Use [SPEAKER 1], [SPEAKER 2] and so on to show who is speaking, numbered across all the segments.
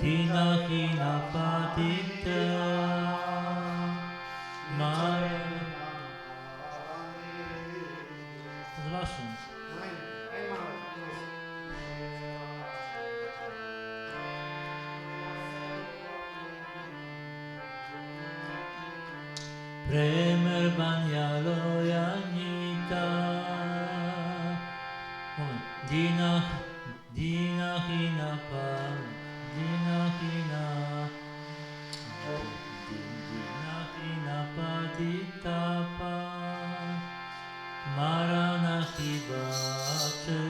[SPEAKER 1] Dinahina Patita Mara. Zobaczmy. Premer Banyalo Yanita Dinahina Patitapa Maranahibate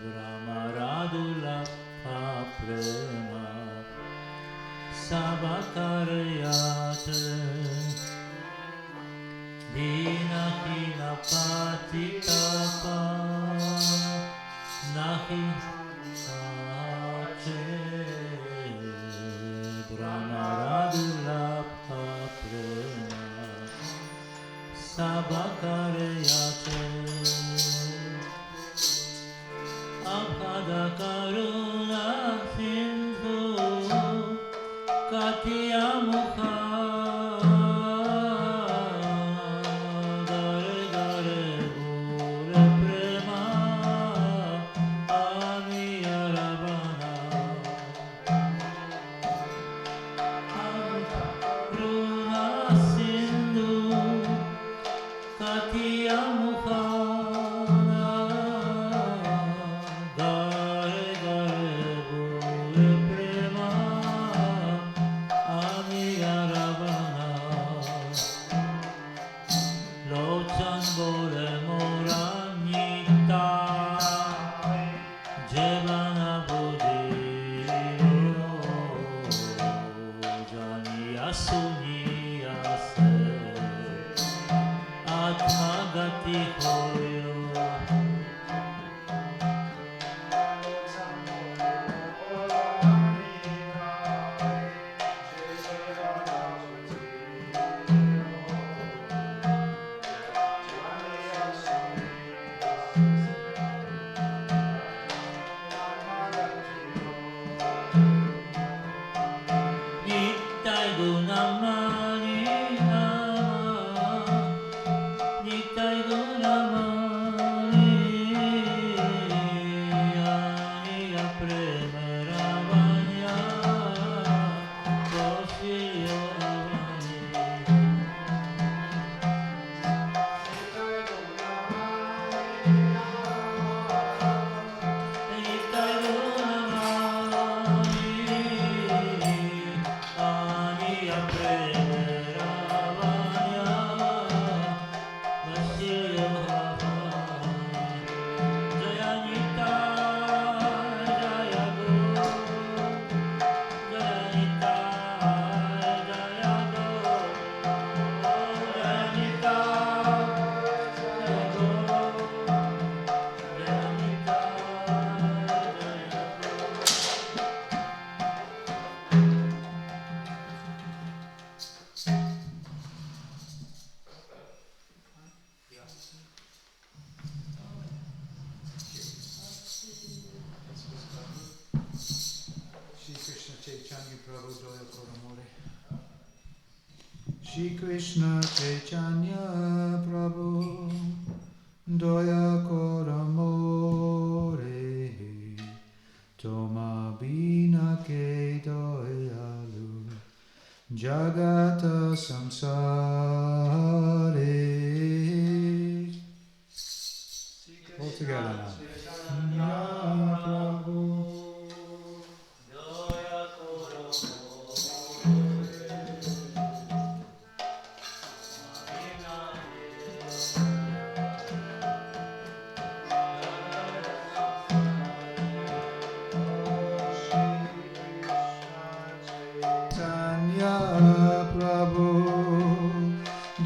[SPEAKER 1] Brahmaradula Paprema Sabakaryate Dinahina Patitapa Nahibate Brahmaradula Paprema Sabakaryate Abhada Karuna Sindhu Katya Mukha Gare Gare Gure Prema Amiya Ravana Karuna Sindhu Katya Mukha Gare Gare Gure Prema Amiya Ravana Lochan Bole Moranita Jevana Bodhiyo Janiya Suniyase Atma Gati Hoyo Nittai Gunamani Nittai Gunamani Aniya Prema Ravanya Koshiyo Avani Nittai Gunamani Aniya Prema Ravanya Koshiyo Avani Jaya Nittai Jaya Go Jaya Nittai Jaya Go Jaya Nittai Jaya Go Jaya Nittai
[SPEAKER 2] Shri Krishna Chaitanya Prabhu Doya Koramore Toma Bina Ke Doyalu Jagata Samsare. All together now. Prabhu Chaitanya Prabhu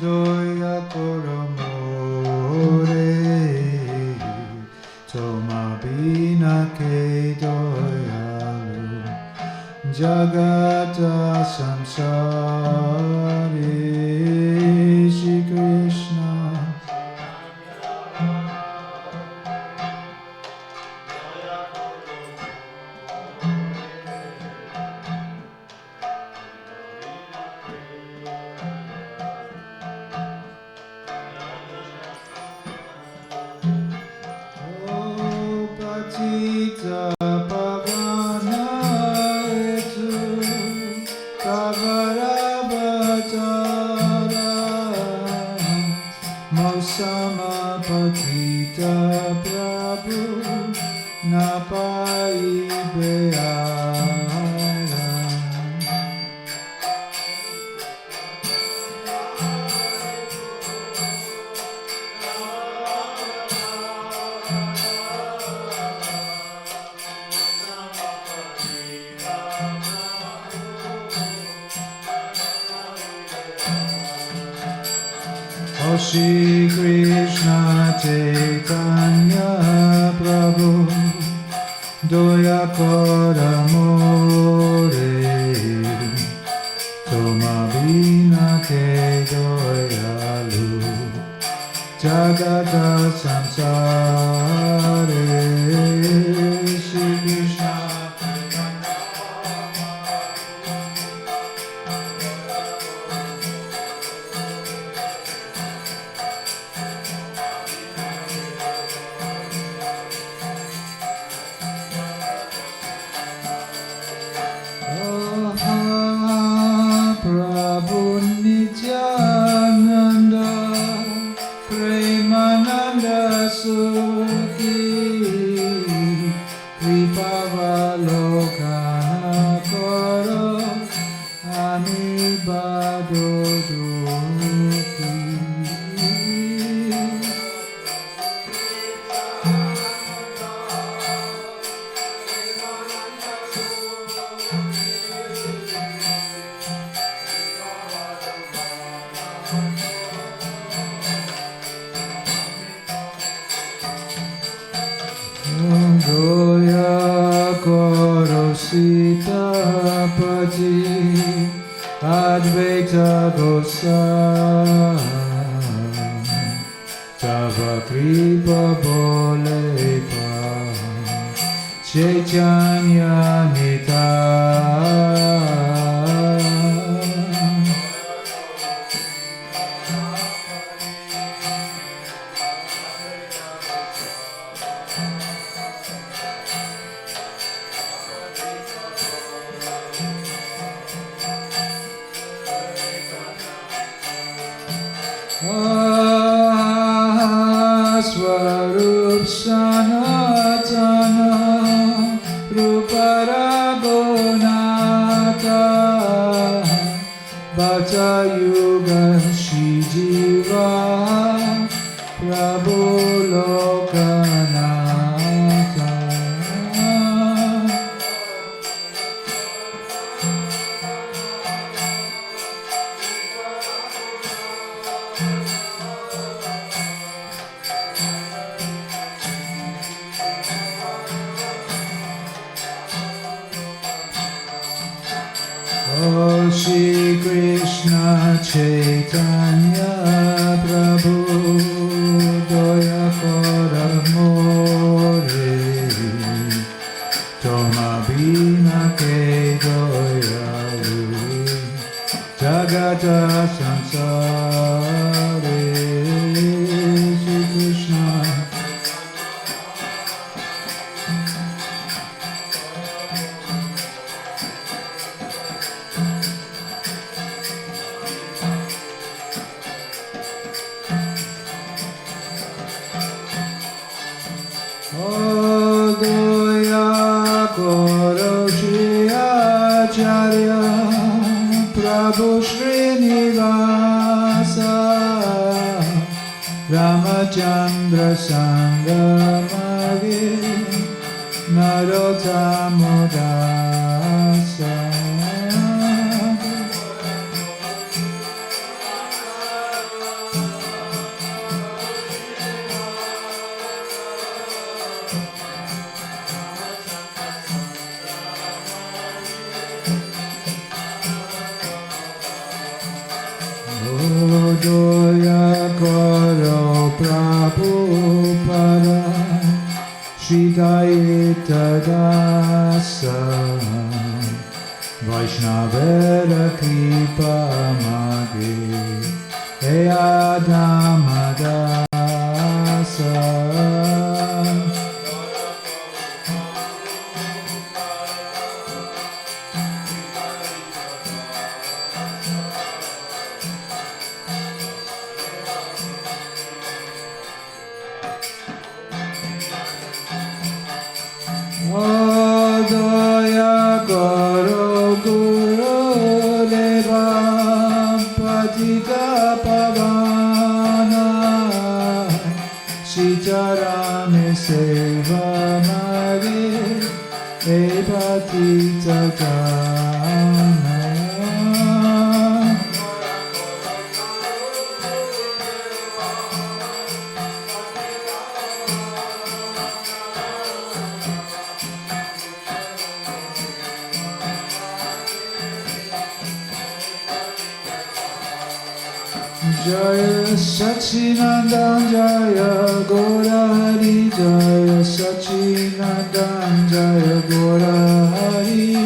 [SPEAKER 2] Doya Koramore Toma Bina Ke Doyalu Jagata Samsari. Shri Krishna napaibeara. O Shri Krishna Chaitanya Prabhu Doya Kora More Toma Vina Ke Doyalu Jagata Samsare Shri Krishna Prabhu Nityananda Premananda Sukhi Kripavalokana Koro Anibado Dukhi. Doya Koro Sitapati Advaita Gosvami Tava Kripa Bolepa Chaitanya Nitaya. Swarup Sanatana Ruparagonata Bhatta Yuga Shijiva Prabhu Lokanata. O Shri Krishna Chaitanya Prabhu Doya Kora More Toma Bina Ke Doyalu Jagata Samsare Shri Krishna. Doya Koro Shri Acharya Prabhu Srinivasa Ramacandra Sangamagi Narottamodasa. Doya Koro Prabhupada Shridayita Dasa Vaishnavera Kripa Mage Eyadamadasa. Daya Guru Guru Deva Patita Pavana Sitaram Seva Mage Patita Jana Jaya Sachinandan Jaya Gaurahari Jaya Sachinandan Jaya Gaurahari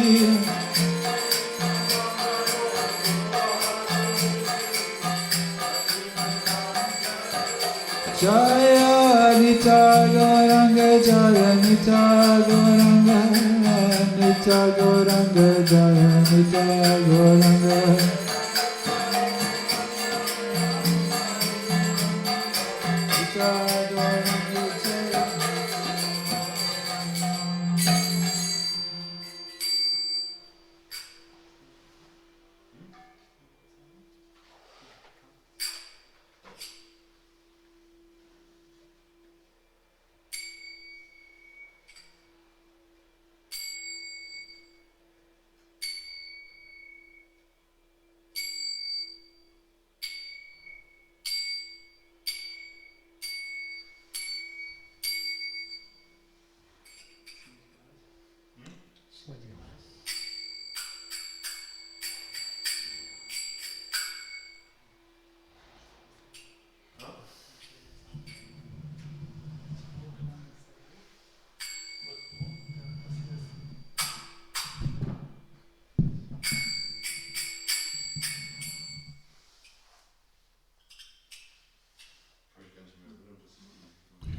[SPEAKER 2] Jaya Nita Gauranga Jaya Nita Gauranga Nita Gauranga Jaya Nita Gauranga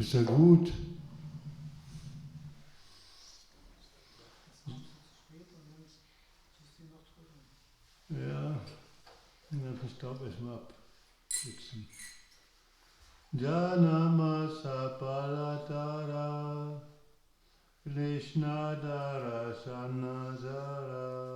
[SPEAKER 3] Ist ja gut. Ja, dann verstaub ich mal abputzen. Janamasa Palatara Krishnadara Sanazara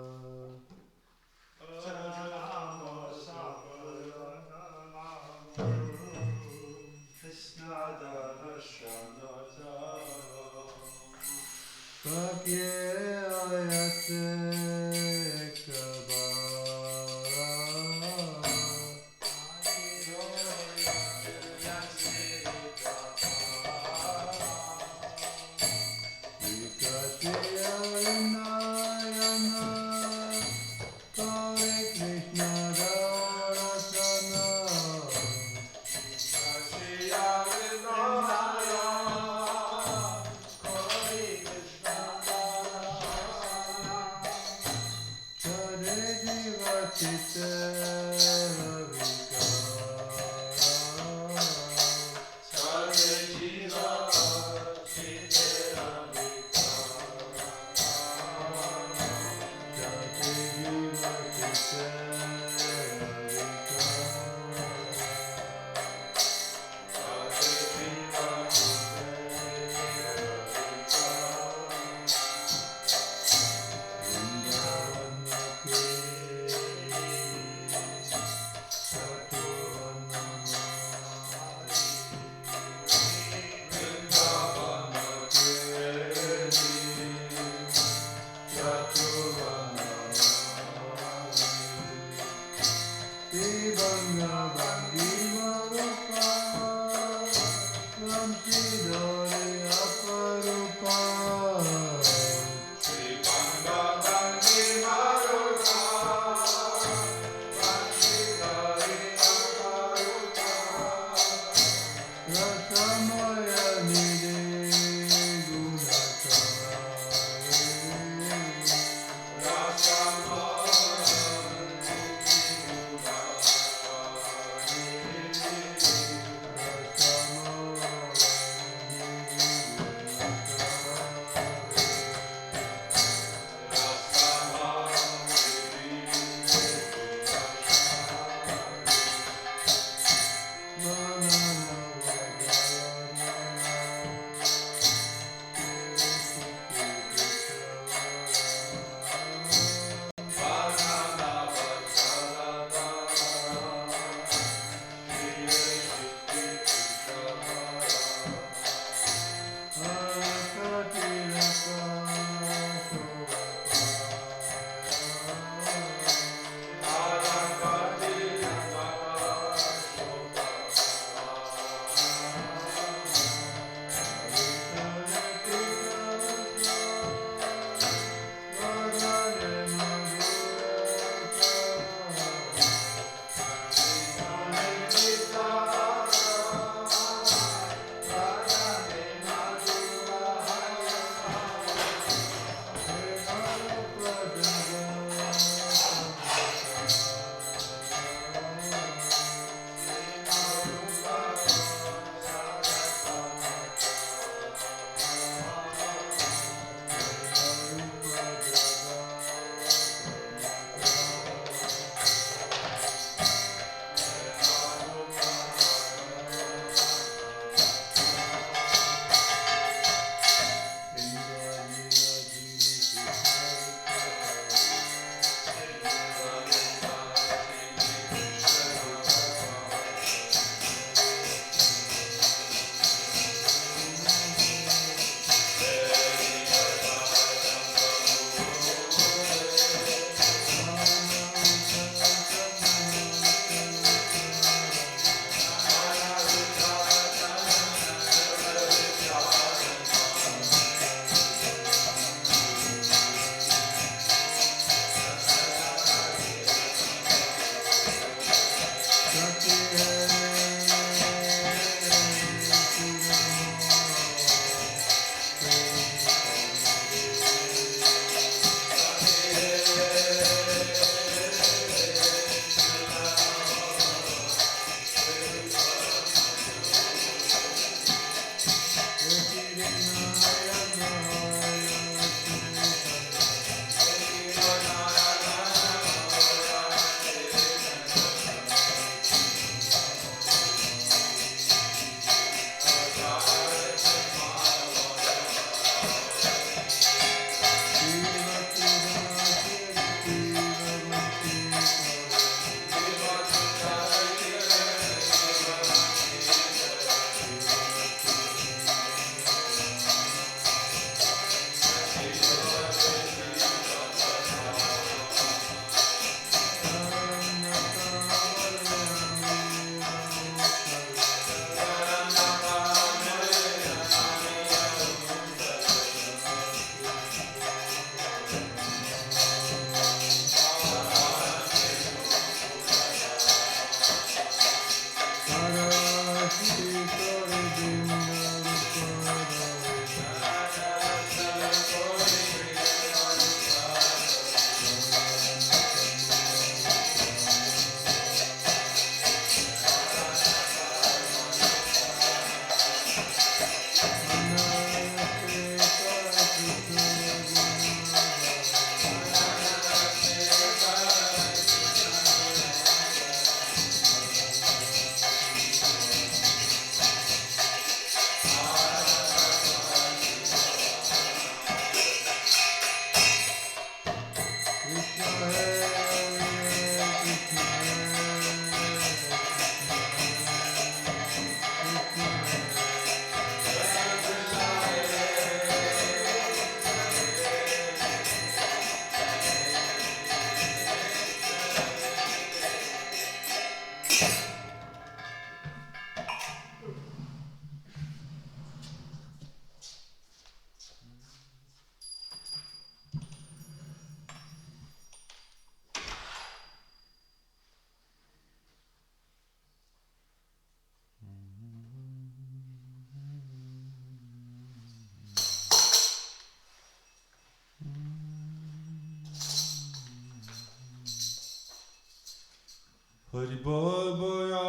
[SPEAKER 2] Hari Bol Boya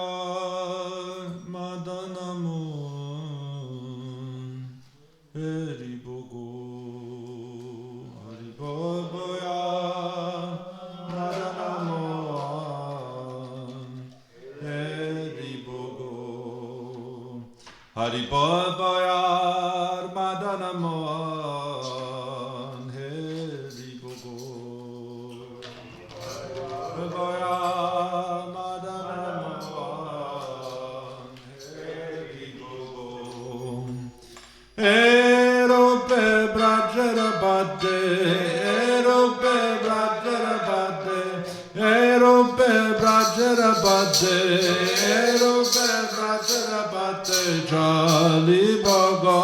[SPEAKER 2] Madana Mohan Hari Bogo Hari Bol Boya Madana Mohan Hari Bogo Hari Bol Boya Madana Mohan Hari Bogo Boya Erope Brajarabade, Erope Brajarabade, Erope Brajarabade, Erope Brajarabade, Jali Baga,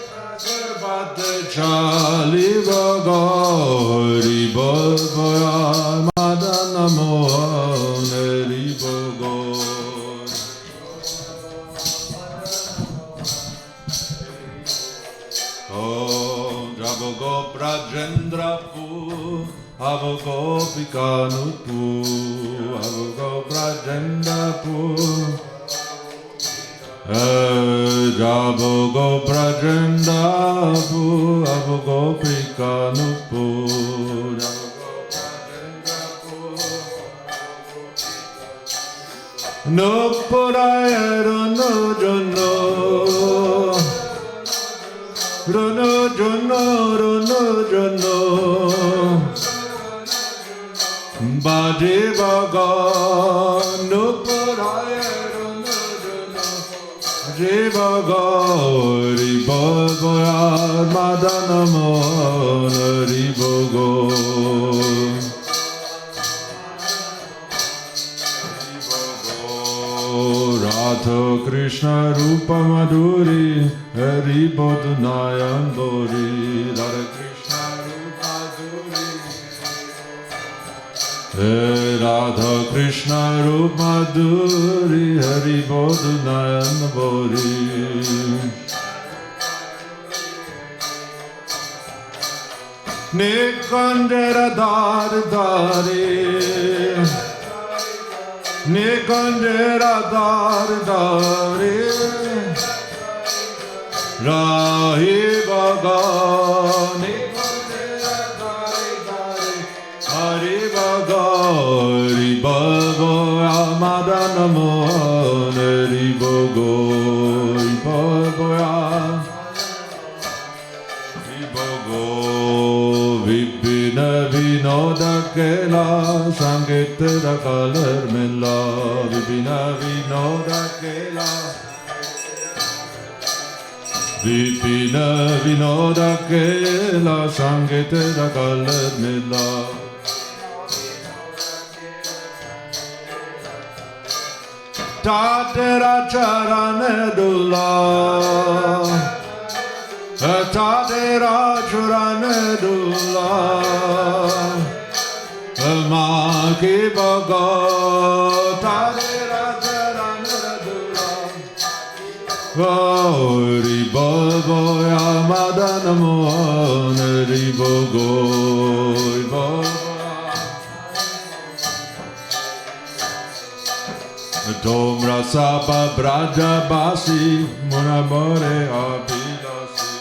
[SPEAKER 2] Brajarabade, Jali Baga, Ribol Boya Madana Mohan, Ribogo. Javogo Prajendra Pu, Avogo Pikanu Pu, Avogo Prajendra Pu, Javogo Prajendra Pu, Avogo Pikanu Pu, No Purayero no Jono. Rono Jono, Rono Jono, Baje Baga, no Puraya, Rono Jono, Baje Baga, Ribogoya, Madana Mohan, Ribogo. Radha Krishna Rupa Madhuri Hari Bodhunayan Bori Radha Krishna Rupa Madhuri Radha Krishna Rupa Madhuri Hari Bodhunayan Bori Nikanjara Dar Dari Nikanjara Dar Dari Rahi Baga Nikanjara Dari Dari Hari Baga Hari Bago Amadana Mohan Hari Bogo Hari Bago Hari Bogo Vipina Vinoda Kela Sangitera Kalar Mela Vipina Vinoda Kela Vipina Vinoda Kela Sangitera Kalar Mela Tatera Charane Dula Tatera Charane Dula Maki Baga Tatera Charane Dula Hari Bogo Madana Mohan Hari Bogo Tomra Saba Braja Basi Munamore Abhilasi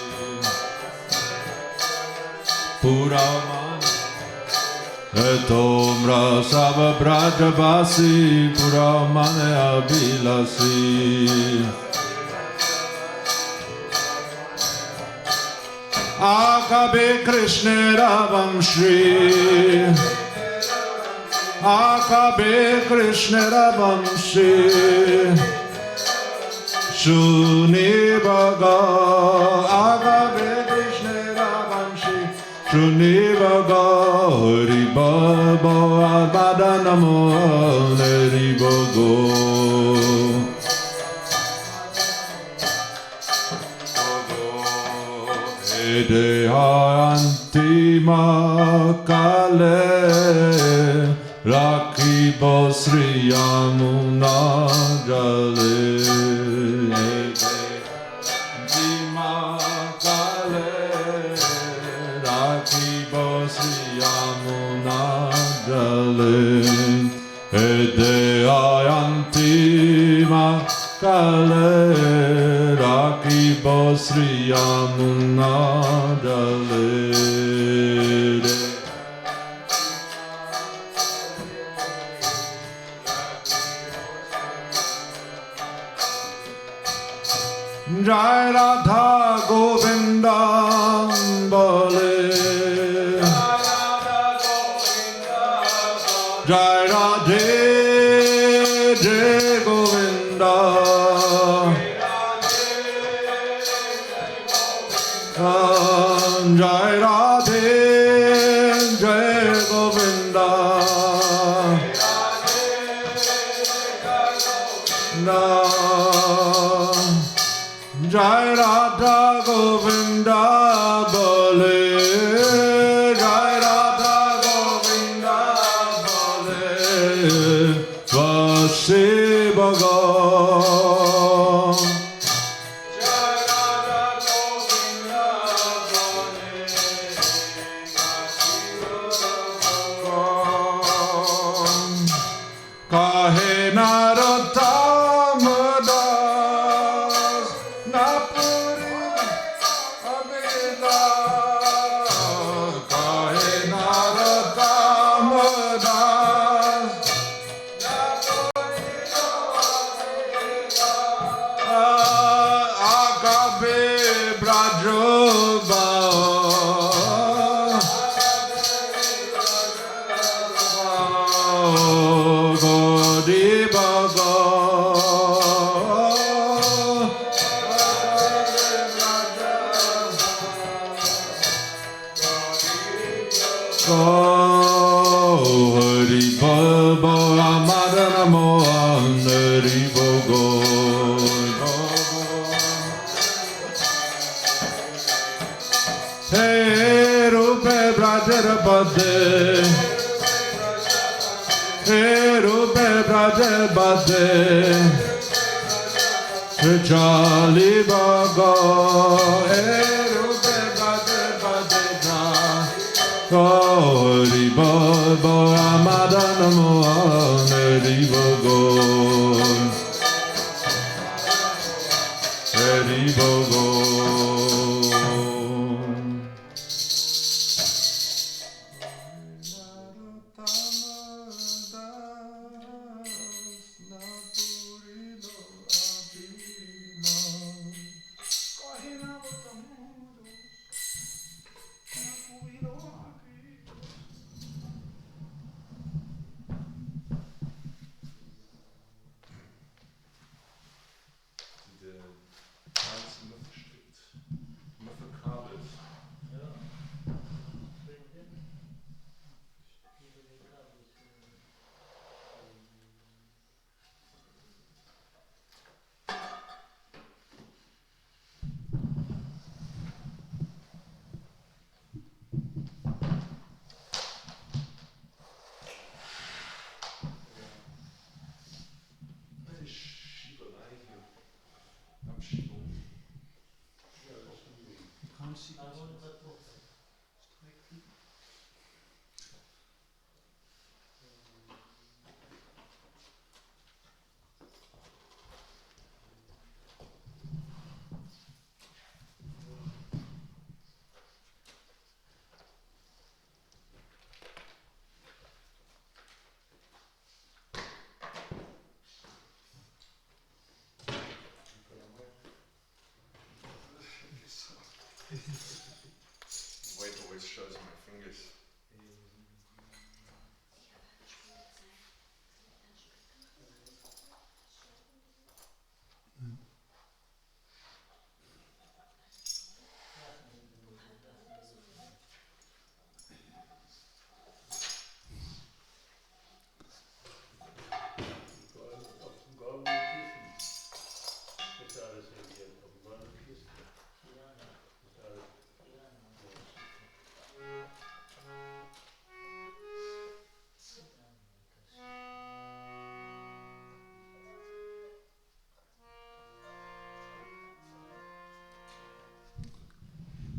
[SPEAKER 2] Puraman Tomra Saba Braja Basi Puramane Abhilasi Akabe Krishna Ravamshri Akabe Krishna Ravamshri Shuni Baga Akabe Krishna Ravamshri Shuni Baga Hari Baba Madana Mohan Hari Bogo Dehantima Kale Rakhi Bosri Yamuna Jale Dehantima Kale Rakhi Bosri Yamuna Jale Sri Yamuna Dale Jai Radha Govinda Bole Jai Radhe Jai Govinda Jai Radhe Jai Govinda Jai Radha Govinda Bole Jai Radha Govinda Bole Vase Bhagan Jai Radha Govinda Bole Kahe Narottam Das Napuri Amila Kahe Narottam Das Akabe Brajova Godi Bhaga Hari Baba Amada Namo Hari Bogo Hey Rupe Brajarabade Hey Rupe Brajarabade Chali Bhaga Hey Rupe Brajarabade Hari Baba Amada Namo Hari Bogo Hari Bogo Weight always shows my fingers.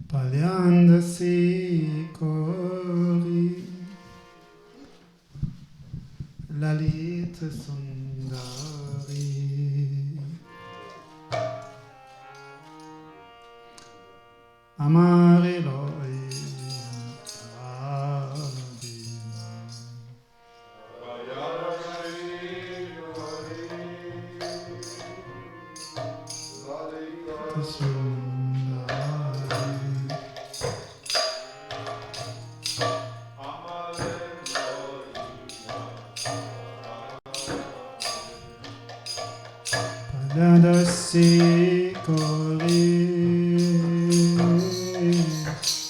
[SPEAKER 4] Palyandasi Kori Lalita Sundari Amare Loi Padadasi Kori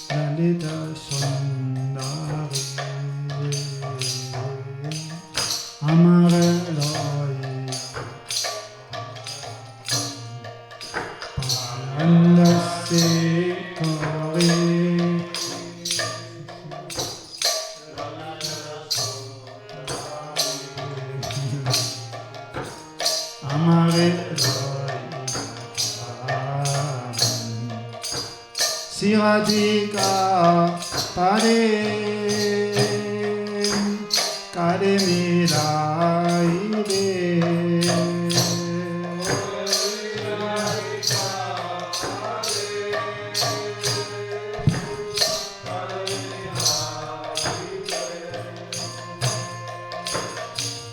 [SPEAKER 4] Lalita Sundari Amare Loi Padadasi Kori Amare Siradika Pare Kademira Ide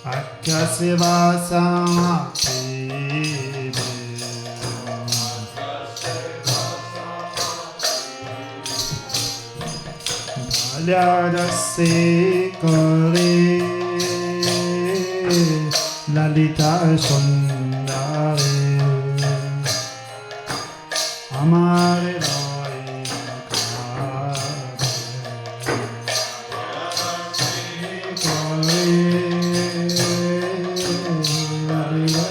[SPEAKER 4] Akya Seva Samati Padadasi Kori Lalita Sundari Amare Loi Kori Lalita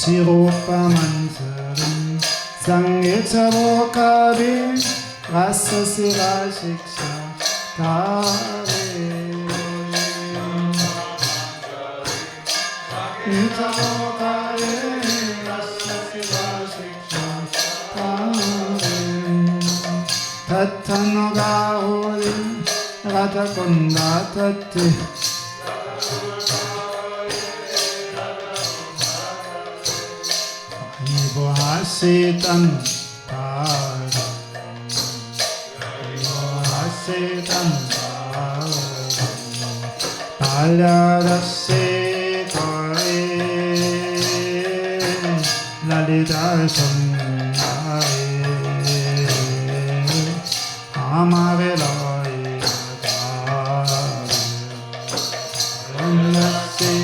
[SPEAKER 4] Sirupa Mansarim Sangita Vokabim Rasa Sira Shiksha Kare Sangita Vokabim Rasa Sira Shiksha Kare Tattanoga Holim Radhakunda Tatti Hasitan Hasitan Padadasi Kori Lalita Sundari Amare Loi Padadasi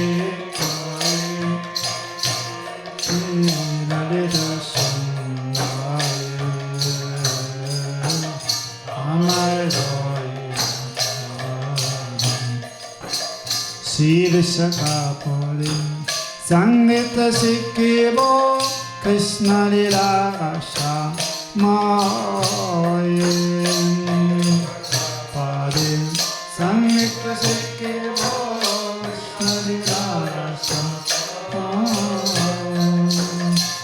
[SPEAKER 4] Sivishakapuri Sangita Sikibo Krishna Lila Rasha Mayim Padim Sangita Sikibo Krishna Lila Rasha Mayim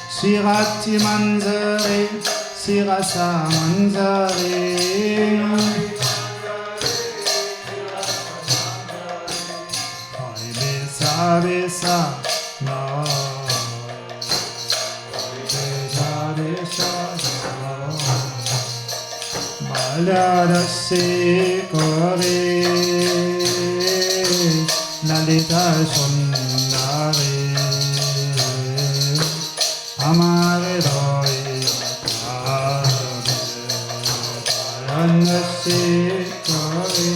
[SPEAKER 4] Sirati Manzari Sirasa Manzari Besa no Besa Besa Padadasi Kori Lalita Sundari Amare Loi Padadasi Kori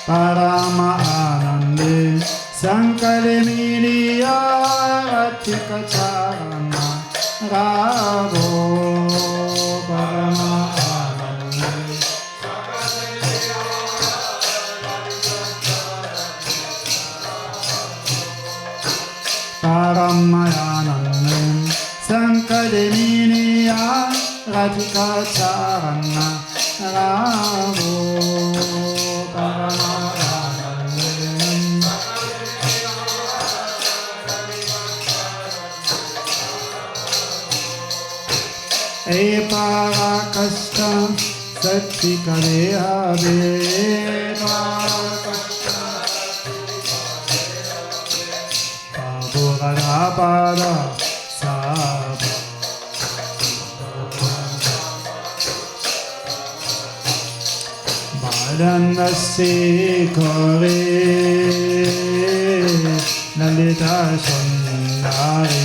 [SPEAKER 4] Parama Anande Sankale Miliya Ratika Charana Ravo Parama Anande Parama Anande Sankale Miliya Ratika Charana Ravo Parama E parakashta sattikadeha deva Paburadhapada sabha Badandasi kore Lalita sundari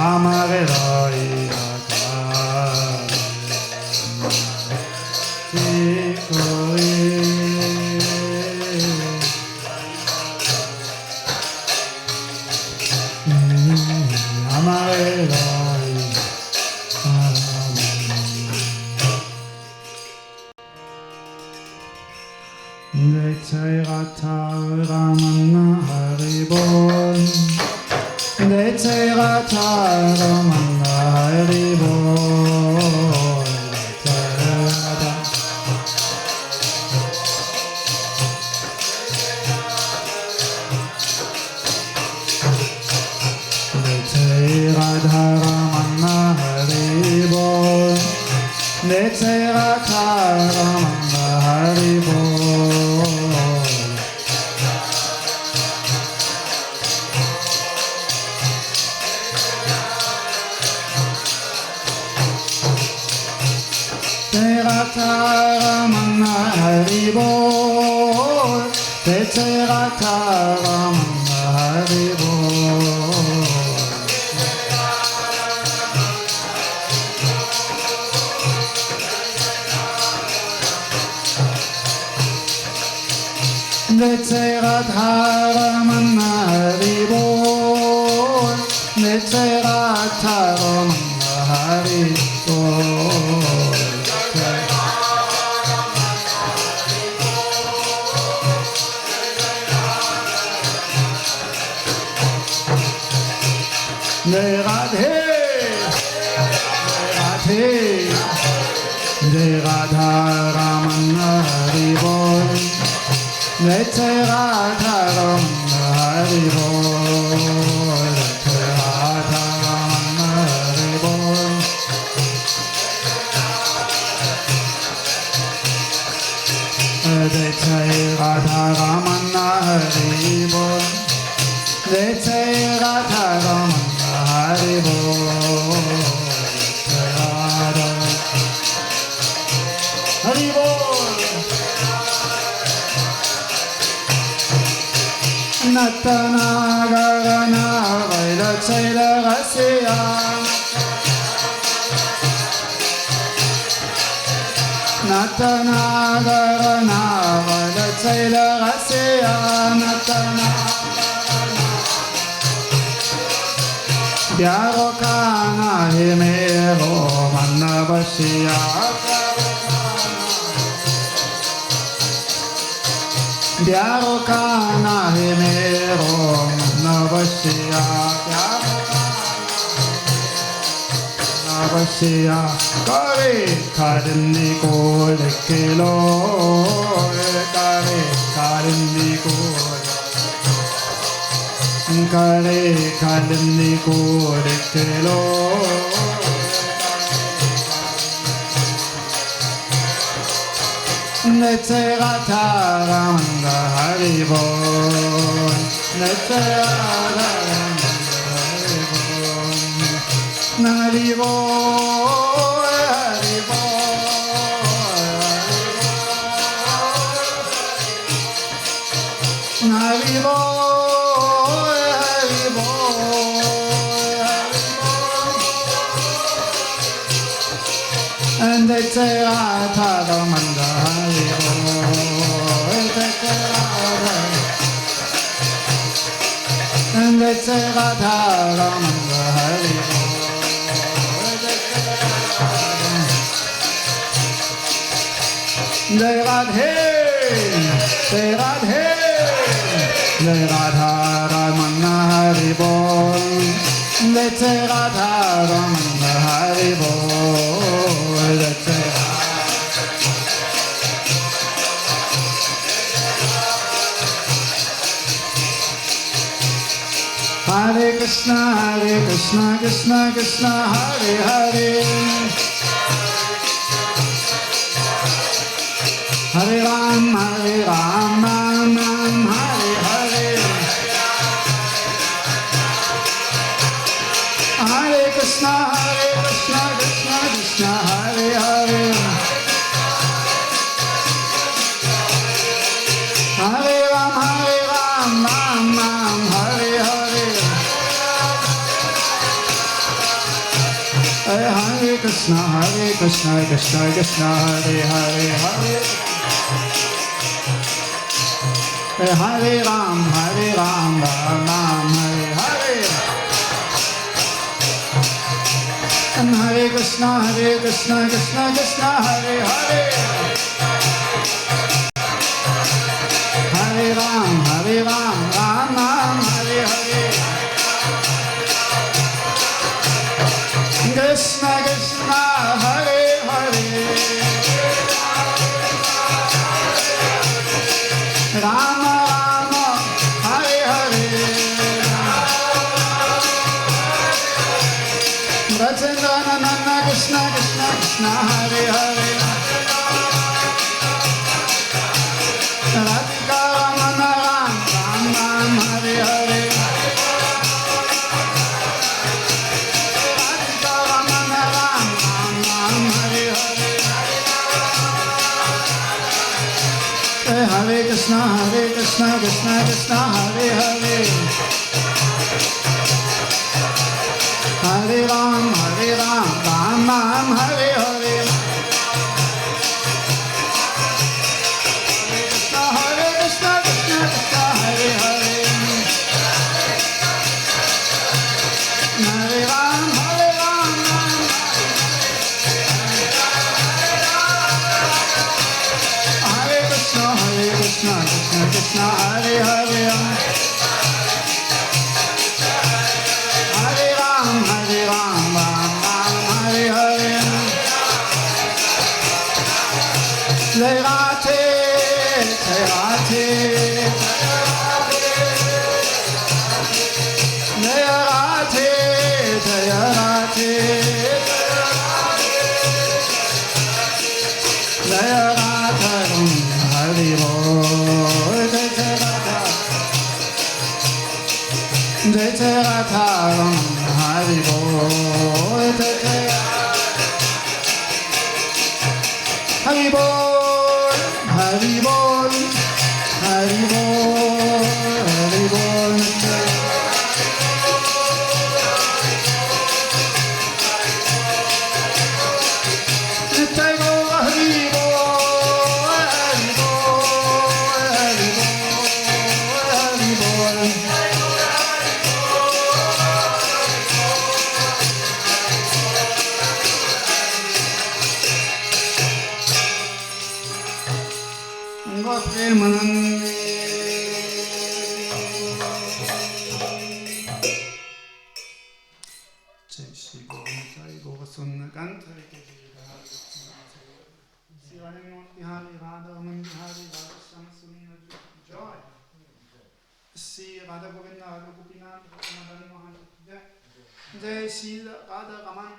[SPEAKER 4] Amare roi akare Sikore Amare roi Decerata Ramana Haribol Decerata Ramana Haribol Decerata Decerata Ramana Haribol Decerata Ramana Haribol Decerata Ramana Haribol Decerata Ramana Haribol Decerata Ramana Haribol Decerata Ramana Haribol Jai Radhe Jai Radha Ramana Haribol Jai Radha Ramana Haribol Jai Radha Ramana Haribol Jai Radha Ramana Haribol Jai Radha Ramana Haribol Haribol Natana Garana Vaila Chaila Rasya Natana Garana Vaila Chaila Rasya Natana Pyaro kana he mero manna basya Pyaro kana he mero manna basya Pyaro basya kare kadni ko lekelo kare kadni ko Kare kadni ko dekelo Necerata Ramana Haribol Necerata Ramana Haribol Haribol Haribol Haribol And they say, I Ramana Haribol And they say, Radha Ramana Haribol Jai Radhe Jai Radhe Jai Radha Ramana Haribol Jai Radha Ramana Haribol Jai Hare Krishna, Krishna Krishna, Hare Hare. Hare Ram, Ram Ram, Hare Hare. Hare Krishna, Krishna Krishna, Hare Hare. Hare Ram, Ram Ram, Hare Hare. Hare Krishna, Krishna Krishna, Hare Hare. Hare Ram, Ram Ram, Hare Hare. And Hare Krishna, Krishna Krishna, Hare Hare. Hare Ram, Ram Ram, Hare Hare. Krishna Krishna, Hare Hare. Rama Rama, Hare Hare. Vrajendra Krishna Krishna, Hare Hare. Radhika Ramana Ram, Hare Hare. Radhika Ramana Ram, Hare Hare. Hare Krishna, Krishna, Hare Hare. Hare Ram, Ram Ram, Hare Hare. Hare Krishna, Krishna, Hare Hare. Hare Ram, Ram Hare Krishna, Krishna, Hare Hare. Hare Ram, Ram Hare Hare. Jai Radhe, Jai Radhe. Jai Radhe, Jai Radhe. Jai Radha, Hare Bol. Jai Jai Radha. Jai Jai Radha, Hare Bol. Jai Jai Hare Bol, Hare Bol, Hare Bol, Hare Bol. Nitai Gaura Hare Bol, Hare Bol, Hare Bol, Hare Bol. Premanande. Jai Shri Govinda, Gosvami Ganta Sri Bihari Radha Raman Bihari Radha Shamasunna Joy. Sri Radha Govinda Radha Gopinath Madan Mohan Jai. Jai Shri Radha Raman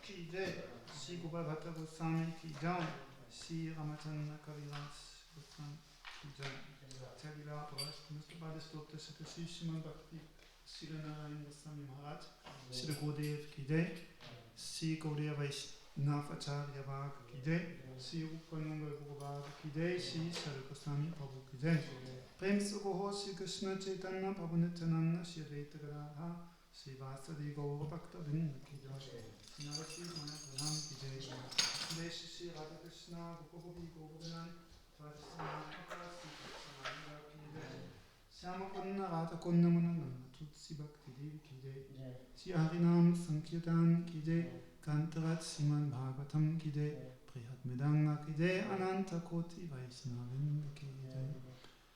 [SPEAKER 4] Ki Jai. Sri Gopal Bhatta Gosvami Ki Jai. Sri Ramacandra Kaviraja Gosvami Ki Jai. Tagila Mr. Bhadistota Sri Shriman Bhakti Sri Narayan Goswami Maharaj. Sri Gurudev Ki Jai. Sri Gaudiya Vaishnava Acharya Bhag Ki Jai. Sri Upananga Guru Bhag Ki Jai. Sri Sri Goswami Prabhu Ki Jai. Prem Sugoho Sri Krishna Chaitanya Prabhu Nityananda Sri Advaita Gadadhar Sri Vasadi Gaura Bhakta Vrinda Ki Jai. Sri Narasi Maya Pradhan Ki Jai. Jai Shri Radha Krishna Gopi Govardhan Shama Kunna Radha Kunna Manananda Tutsi Bhakti Devi Ki Jai. Sri Harinam Sankirtan Ki Jai. Kantarat Siman Bhagavatam Ki Jai. Prihat Medanga Ki Jai. Ananta Koti Vaisnavinda Ki Jai.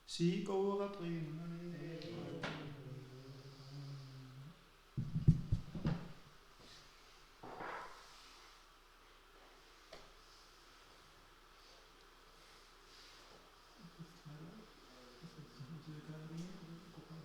[SPEAKER 4] Sri Gaura Premanande. Gopal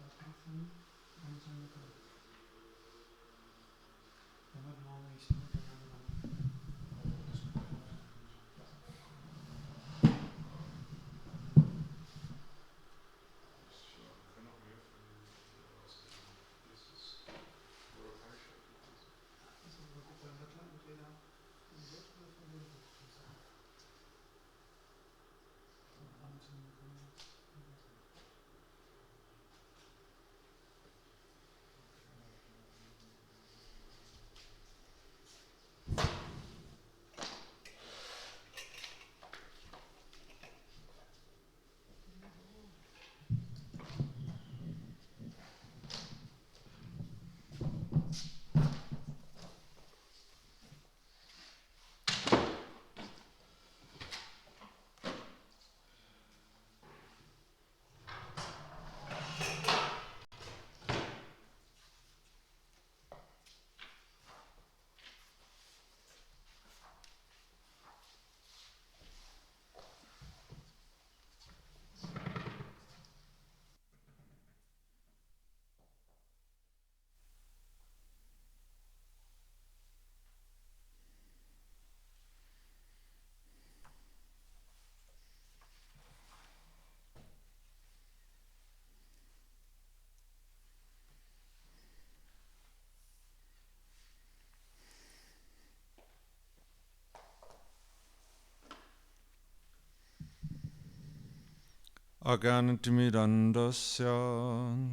[SPEAKER 2] Agantimirandasya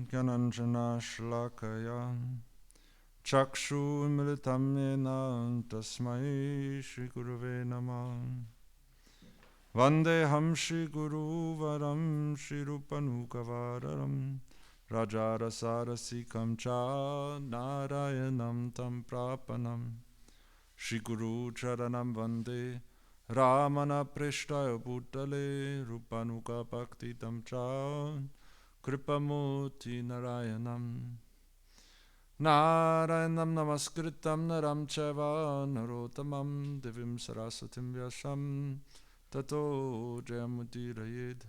[SPEAKER 2] Gyananjana Shlakaya Chakshu Militam Yena Tasmai Shri Gurave Namah Vandeham Shri Guru Varam Shri Rupanukavararam Rajarasarasikam Cha Narayanam Tam Prapanam Shri Guru Charanam Vande Ramana Prishtaya Bhutale Rupanuka Bhakti Tam Cha Kripamuti Narayanam Narayanam Namaskritam Naram Cheva Narotamam Devim Sarasatim Vyasam Tato Jayamudirayed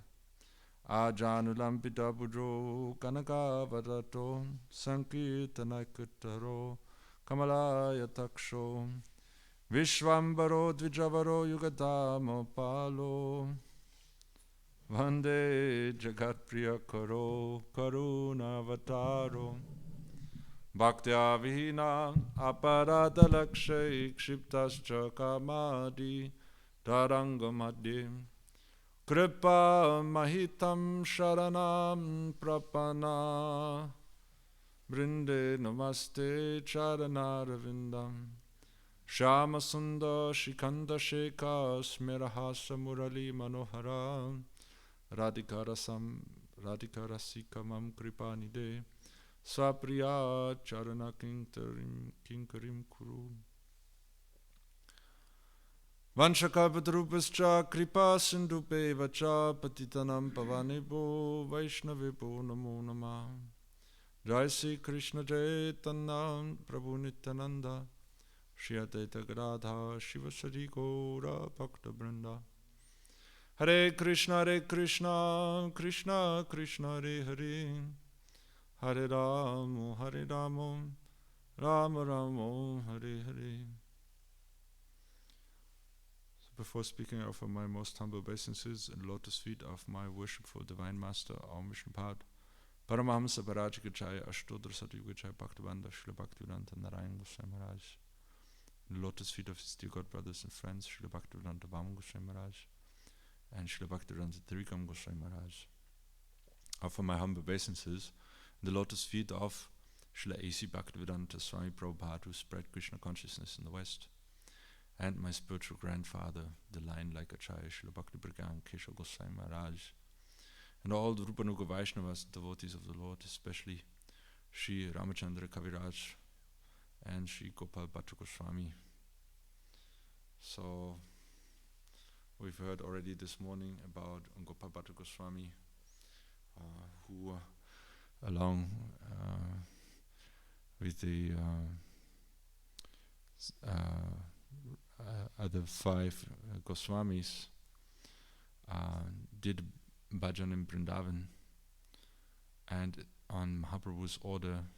[SPEAKER 2] Ajanulampita Budro Kanakavarato Sankirtanakutaro Kamalaya Taksho Vishwambaro Dvijavaro Yugadamo Palo Vande Jagat Priya Karo Karuna Vataro Bhaktya Vihina Aparada Lakshay Kshiptascha Kamadi Tarangamadhi Kripa Mahitam Sharanam Prapana Brinde Namaste Charanarvindam Shama Sundar Shikanda Sheka Smirahasa Murali Manohara Radhikarasikamam Kripanide Swapriya Charana Kinkarim Kuru Vanshakapadrupascha Kripa Sindhupe Vacha Patitanam Pavanebo Vaishnavipo Namo Namah Jai Sri Krishna Chaitanya Prabhu Nityananda Shri Advaita Gadadhar Shiva Sadi Gaura Bhakta Vrinda Hare Krishna Krishna Krishna Hare Hare Hare Ramo Rama Ramo Hare Hare. So before speaking, I offer my most humble obeisances and lotus feet of my worshipful Divine Master, our mission part, Paramahamsa Parajikachaya Ashtodra Satyugachaya Bhaktivanda Srila Bhaktivedanta Narayan Goswami Maharaj, the lotus feet of his dear God brothers and friends, Srila Bhaktivedanta Vaman Goswami Maharaj and Srila Bhaktivedanta Tirikam Goswami Maharaj. I offer my humble obeisances in the lotus feet of Srila A.C. Bhaktivedanta Swami Prabhupada, who spread Krishna consciousness in the West, and my spiritual grandfather, the lion-like Acharya Srila Bhakti Brigam Keshav Goswami Maharaj, and all the Rupanuga Vaishnavas, devotees of the Lord, especially Sri Ramacandra Kaviraja and Sri Gopal Gosvami. So we've heard already this morning about Gopal Gosvami, who along with the other five Goswamis did bhajan in Vrindavan, and on Mahaprabhu's order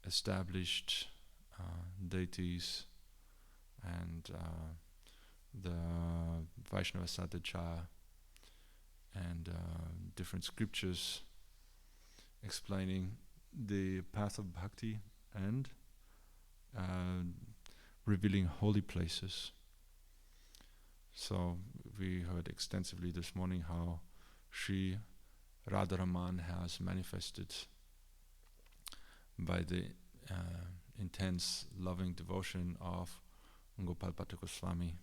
[SPEAKER 2] established deities and the Vaishnava Sadhachara and different scriptures explaining the path of bhakti and revealing holy places. So we heard extensively this morning how Sri Radharaman has manifested by the intense loving devotion of Gopal Goswami,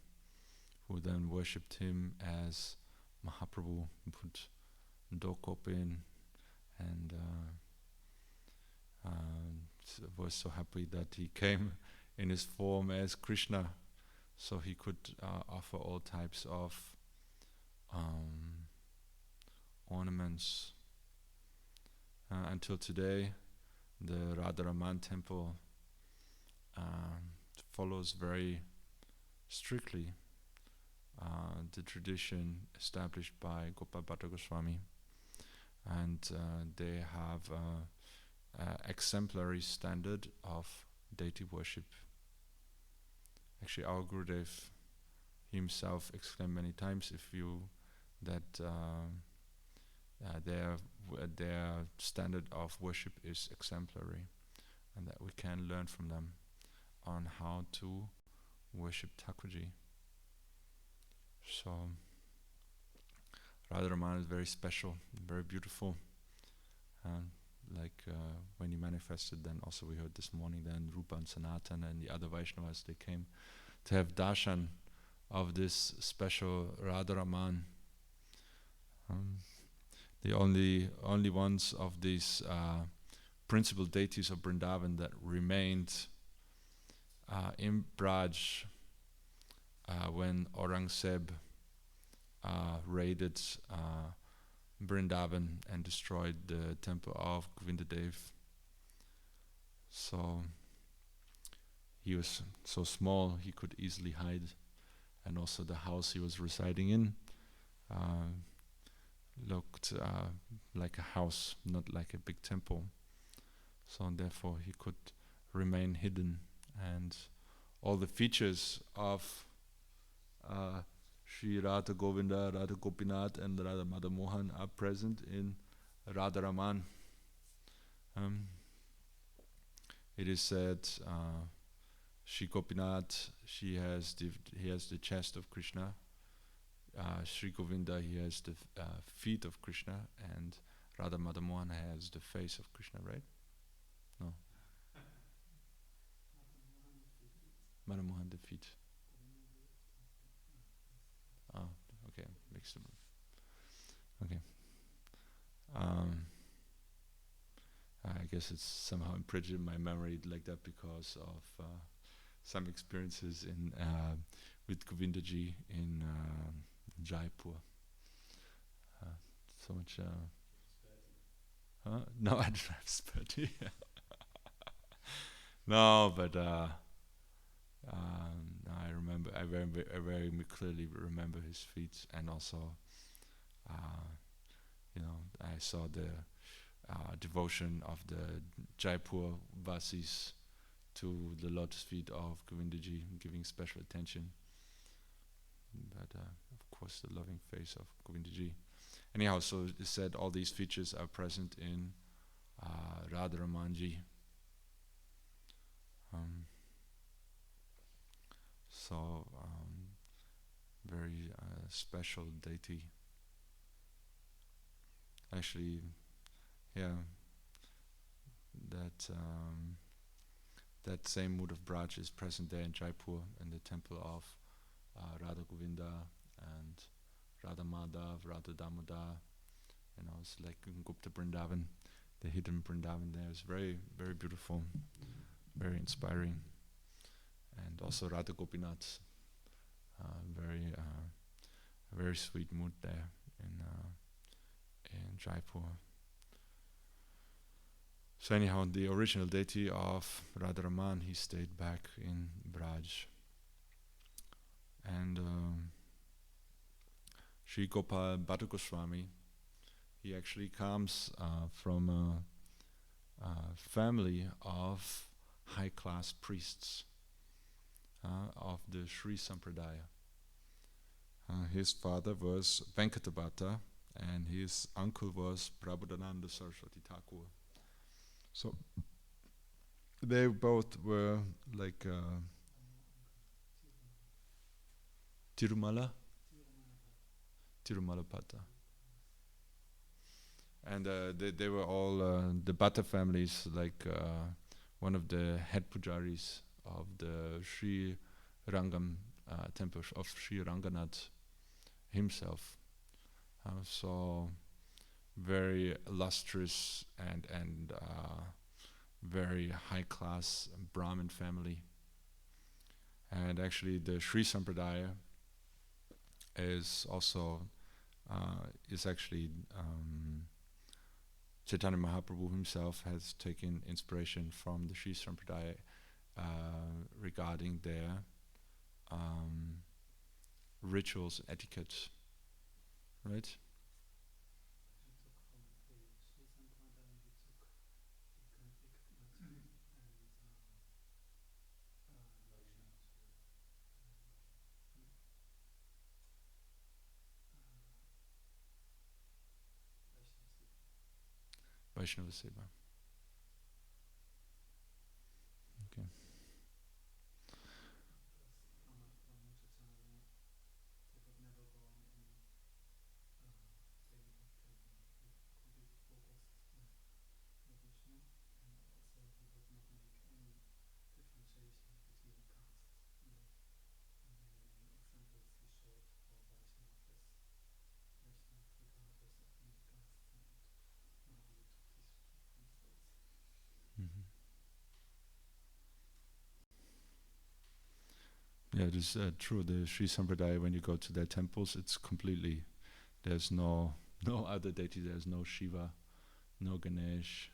[SPEAKER 2] who then worshipped him as Mahaprabhu, put Dokop in, and was so happy that he came in his form as Krishna, so he could offer all types of ornaments. Until today, the Radharaman temple follows very strictly the tradition established by Gopal Goswami, and they have exemplary standard of deity worship. Actually, our Gurudev himself exclaimed many times that their standard of worship is exemplary, and that we can learn from them on how to worship Thakurji. So Radharaman is very special, very beautiful. When he manifested, then also we heard this morning, then Rupa and Sanatana and the other Vaishnavas, they came to have darshan of this special Radharaman. The only ones of these principal deities of Vrindavan that remained in Braj when Aurangzeb raided Vrindavan and destroyed the temple of Govindadev. So he was so small he could easily hide, and also the house he was residing in looked like a house, not like a big temple. So therefore he could remain hidden, and all the features of Sri Radha Govinda, Radha Gopinath and Radha Madha Mohan are present in Radharaman. It is said Sri Gopinath, he has the chest of Krishna. Sri Govinda, he has the feet of Krishna, and Radha Madha Mohan has the face of Krishna, right? No. Madha Mohan the feet. Oh, okay, mixed them up. Okay. I guess it's somehow imprinted in my memory like that because of some experiences in with Govindaji in Jaipur. So much. No, I don't have Spati. No, but I remember. I very clearly remember his feet, and also, I saw the devotion of the Jaipur Vasis to the lotus feet of Govindaji, giving special attention. But of course, the loving face of Govindaji. Anyhow, so it said all these features are present in Radharamanji. Very special deity. Actually, yeah, that same mood of Braj is present there in Jaipur in the temple of Radha Govinda and Radha Madhav, Radha Damodar. It's like in Gupta Vrindavan, the hidden Vrindavan there is very, very beautiful, very inspiring. And also Radha Gopinath, very sweet mood there in Jaipur. So anyhow, the original deity of Radharaman, he stayed back in Braj. And Sri Gopal Bhatta Gosvami, he actually comes from a family of high-class priests of the Sri Sampradaya. His father was Venkata Bhatta, and his uncle was Prabodhananda Saraswati Thakur. So they both were like Tirumala Bhatta. And they were all the Bhatta families, like one of the head pujaris of the Sri Rangam temple of Sri Ranganath himself. So very illustrious and very high class Brahmin family. And actually the Sri Sampradaya is also Chaitanya Mahaprabhu himself has taken inspiration from the Sri Sampradaya regarding their rituals, etiquette, right? Vaishnava Seva. Okay. Yeah, it is true. The Sri Sampradaya, when you go to their temples, it's completely, there's no other deity. There's no Shiva, no Ganesh,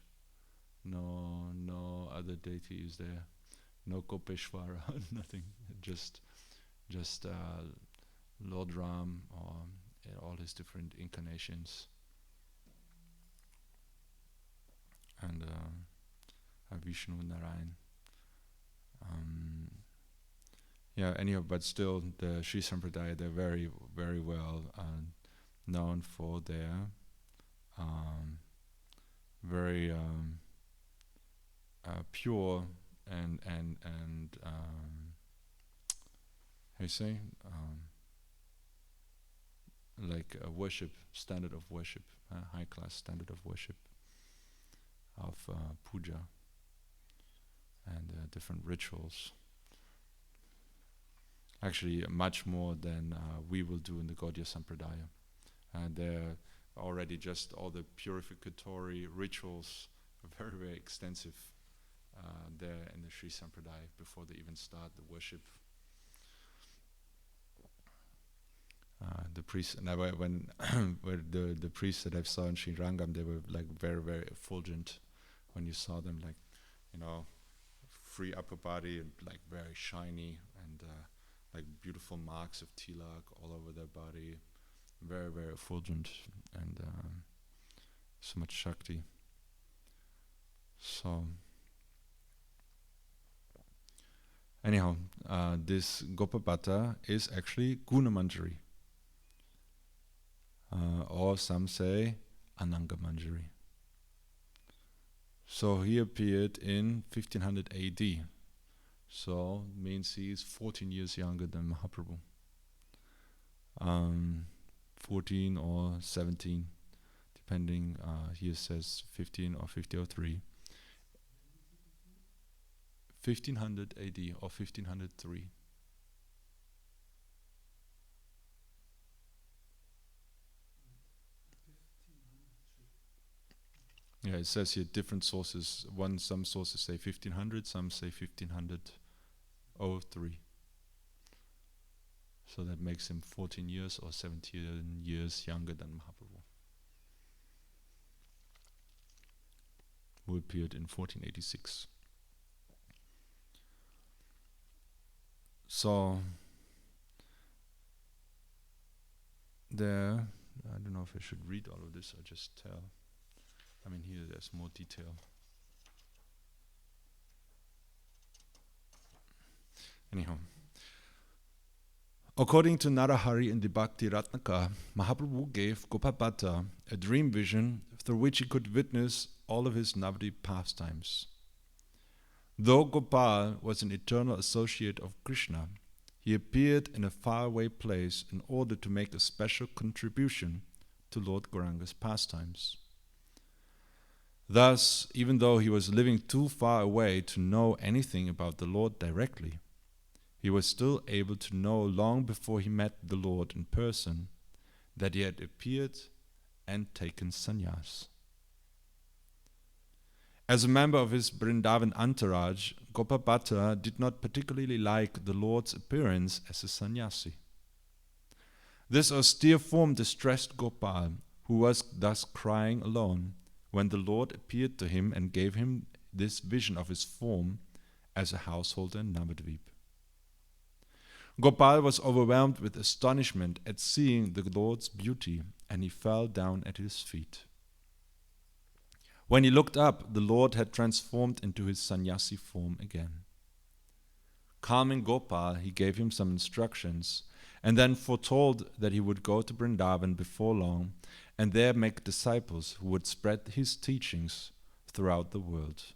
[SPEAKER 2] no other deity is there. No Gopeshwara, nothing. Just Lord Ram or all his different incarnations. And Vishnu, Narayan. Anyhow, but still, the Sri Sampradaya, they're very, very well known for their very pure and how you say, like a worship, standard of worship, high class standard of worship, of puja and different rituals. Actually, much more than we will do in the Gaudiya Sampradaya. They're already just all the purificatory rituals are very, very extensive there in the Sri Sampradaya before they even start the worship. The priests, and when the priests that I saw in Sri Rangam, they were like very, very effulgent. When you saw them, like, free upper body and like very shiny and like beautiful marks of tilak all over their body, very, very effulgent and so much Shakti. So anyhow, this Gopal is actually Gunamanjari. Or some say Ananga Manjari. So he appeared in 1500 AD. So means he's 14 years younger than Mahaprabhu. 14 or 17, depending. Here says 15 or 1503. 1500 AD or 1503. Yeah, it says here different sources. Some sources say 1500, some say 1503. So that makes him 14 years or 17 years younger than Mahaprabhu, who appeared in 1486. So there, I don't know if I should read all of this or just tell. I mean, here there's more detail. Anyhow, according to Narahari in the Bhakti Ratnaka, Mahaprabhu gave Gopal Bhatta a dream vision through which he could witness all of his Navadvip pastimes. Though Gopal was an eternal associate of Krishna, he appeared in a faraway place in order to make a special contribution to Lord Gauranga's pastimes. Thus, even though he was living too far away to know anything about the Lord directly, he was still able to know long before he met the Lord in person that he had appeared and taken sannyas. As a member of his Vrindavan entourage, Gopal Bhatta did not particularly like the Lord's appearance as a sannyasi. This austere form distressed Gopal, who was thus crying alone, when the Lord appeared to him and gave him this vision of his form as a householder in Navadvip. Gopal was overwhelmed with astonishment at seeing the Lord's beauty, and he fell down at his feet. When he looked up, the Lord had transformed into his sannyasi form again. Calming Gopal, he gave him some instructions, and then foretold that he would go to Vrindavan before long, and there make disciples who would spread his teachings throughout the world.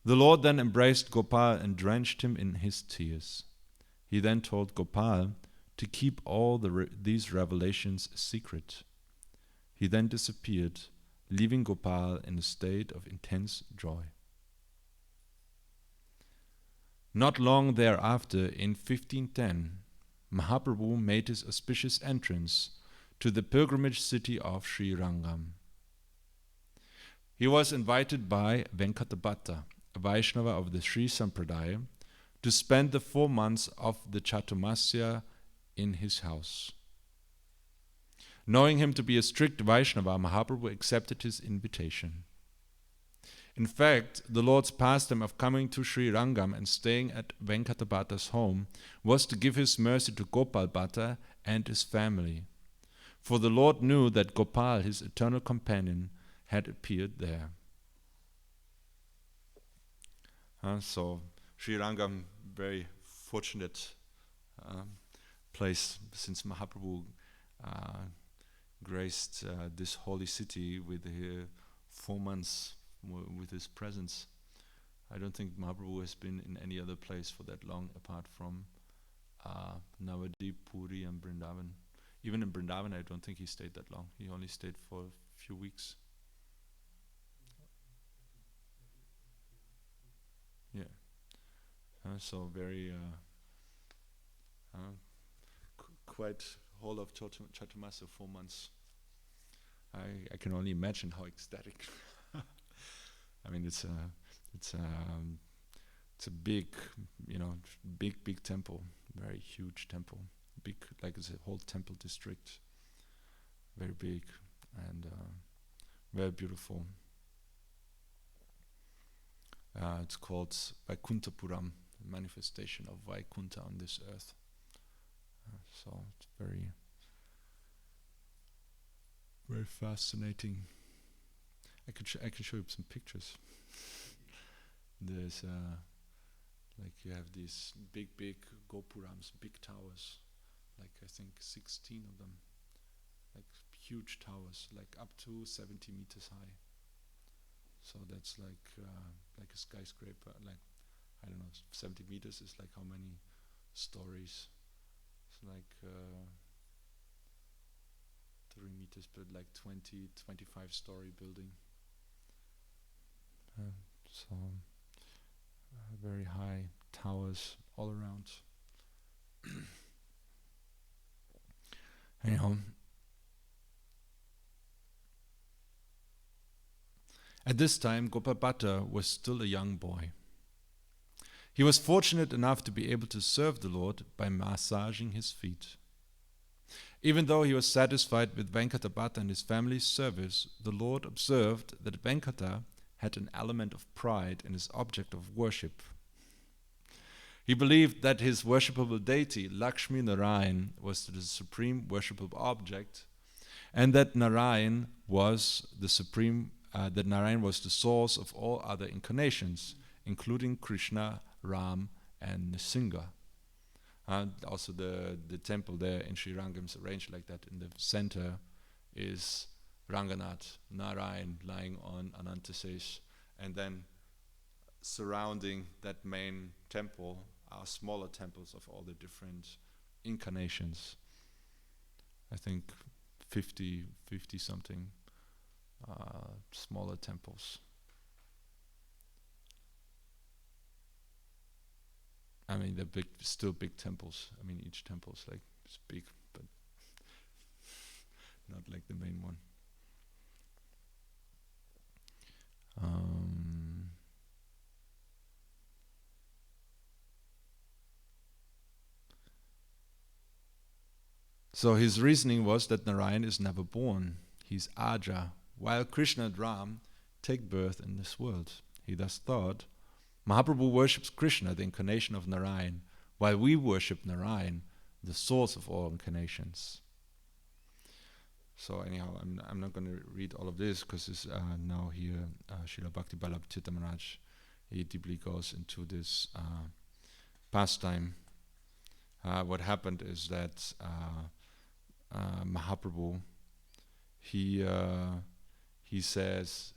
[SPEAKER 2] The Lord then embraced Gopal and drenched him in his tears. He then told Gopal to keep all these revelations a secret. He then disappeared, leaving Gopal in a state of intense joy. Not long thereafter, in 1510, Mahaprabhu made his auspicious entrance to the pilgrimage city of Sri Rangam. He was invited by Venkatabhatta, a Vaishnava of the Sri Sampradaya, to spend the 4 months of the Chaturmasya in his house. Knowing him to be a strict Vaishnava, Mahaprabhu accepted his invitation. In fact, the Lord's pastime of coming to Sri Rangam and staying at Venkata Bhatta's home was to give his mercy to Gopal Bhatta and his family. For the Lord knew that Gopal, his eternal companion, had appeared there. So Sri Rangam, very fortunate place, since Mahaprabhu graced this holy city with 4 months with his presence. I don't think Mahaprabhu has been in any other place for that long apart from Navadip, Puri and Vrindavan. Even in Vrindavan, I don't think he stayed that long. He only stayed for a few weeks. Yeah. So very quite whole of Chaturmasya 4 months. I can only imagine how ecstatic. I mean, it's a big, big temple, very huge temple, big, like it's a whole temple district, very big and very beautiful. It's called Vaikunthapuram, manifestation of Vaikuntha on this earth. So it's very, very fascinating. I can show you some pictures. There's like you have these big gopurams, big towers, like I think 16 of them, like huge towers, like up to 70 meters high. So that's like a skyscraper, like, I don't know, 70 meters is like how many stories? It's like 3 meters, but like 25 story building. So very high towers all around. Anyhow, at this time, Gopal Bhatta was still a young boy. He was fortunate enough to be able to serve the Lord by massaging his feet. Even though he was satisfied with Venkata Bhatta and his family's service, the Lord observed that Venkata had an element of pride in his object of worship. He believed that his worshipable deity, Lakshmi Narayan, was the supreme worshipable object, and that Narayan was the source of all other incarnations, including Krishna, Ram, and Nrsimha. Also the temple there in Sri Rangam is arranged like that. In the center is Ranganath, Narayan lying on Anantasesh, and then surrounding that main temple are smaller temples of all the different incarnations. I think 50 something smaller temples. I mean, they're still big temples. I mean, each temple is like, it's big, but not like the main one. So his reasoning was that Narayan is never born. He's Aja, while Krishna and Ram take birth in this world. He thus thought, Mahaprabhu worships Krishna, the incarnation of Narayan, while we worship Narayan, the source of all incarnations. So anyhow, I'm not going to read all of this because it's now here Srila Bhakti Ballabha Maharaj, he deeply goes into this pastime. What happened is that Mahaprabhu, he says,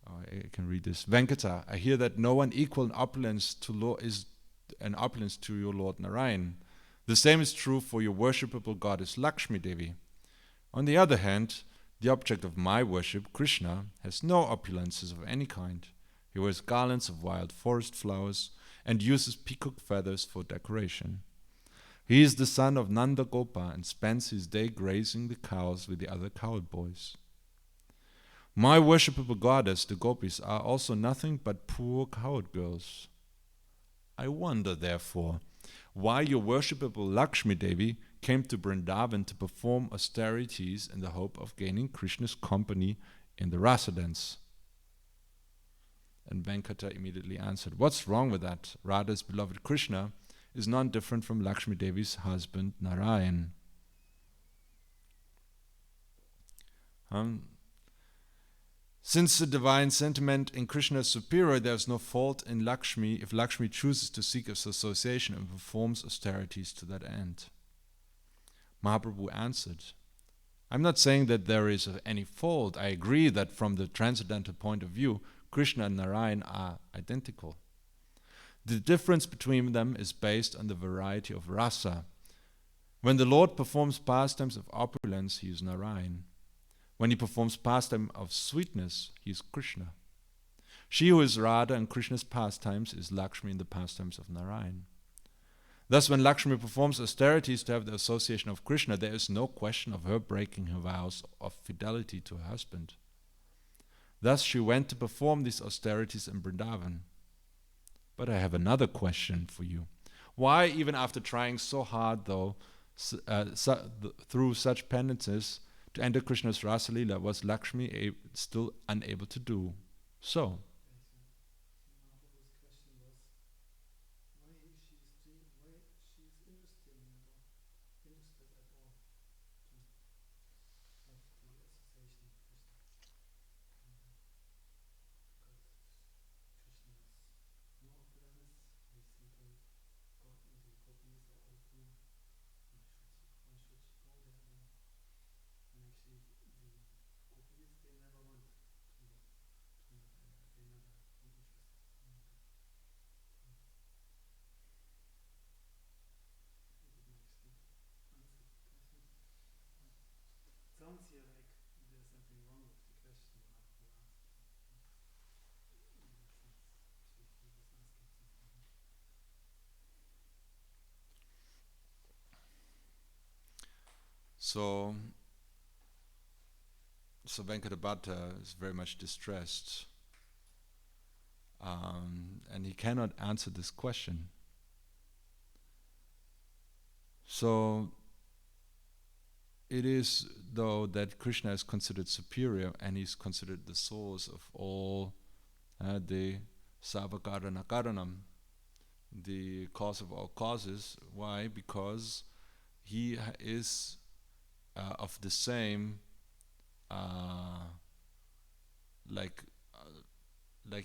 [SPEAKER 2] I can read this. Venkata, I hear that no one equal in opulence to your Lord Narayan. The same is true for your worshipable goddess Lakshmi Devi. On the other hand, the object of my worship, Krishna, has no opulences of any kind. He wears garlands of wild forest flowers and uses peacock feathers for decoration. He is the son of Nanda Gopa and spends his day grazing the cows with the other cowboys. My worshipable goddess, the gopis, are also nothing but poor cowherd girls. I wonder, therefore, why your worshipable Lakshmi Devi came to Vrindavan to perform austerities in the hope of gaining Krishna's company in the rasa dance. And Venkata immediately answered, what's wrong with that? Radha's beloved Krishna is none different from Lakshmi Devi's husband Narayan. Since the divine sentiment in Krishna is superior, there is no fault in Lakshmi if Lakshmi chooses to seek association and performs austerities to that end. Mahaprabhu answered, I'm not saying that there is any fault. I agree that from the transcendental point of view, Krishna and Narayan are identical. The difference between them is based on the variety of rasa. When the Lord performs pastimes of opulence, he is Narayan. When he performs pastime of sweetness, he is Krishna. She who is Radha in Krishna's pastimes is Lakshmi in the pastimes of Narayan. Thus, when Lakshmi performs austerities to have the association of Krishna, there is no question of her breaking her vows of fidelity to her husband. Thus, she went to perform these austerities in Vrindavan. But I have another question for you. Why, even after trying so hard, though, through such penances, to enter Krishna's Rasa Leela, was Lakshmi still unable to do so?
[SPEAKER 4] Sounds here like there's something wrong with the question Mahaprabhu asked. She was asking something.
[SPEAKER 2] So Venkata Bhatta is very much distressed, and he cannot answer this question. So it is, though, that Krishna is considered superior, and he's considered the source of all the Sarvakarana Karanam, the cause of all causes. Why? Because he is of the same, like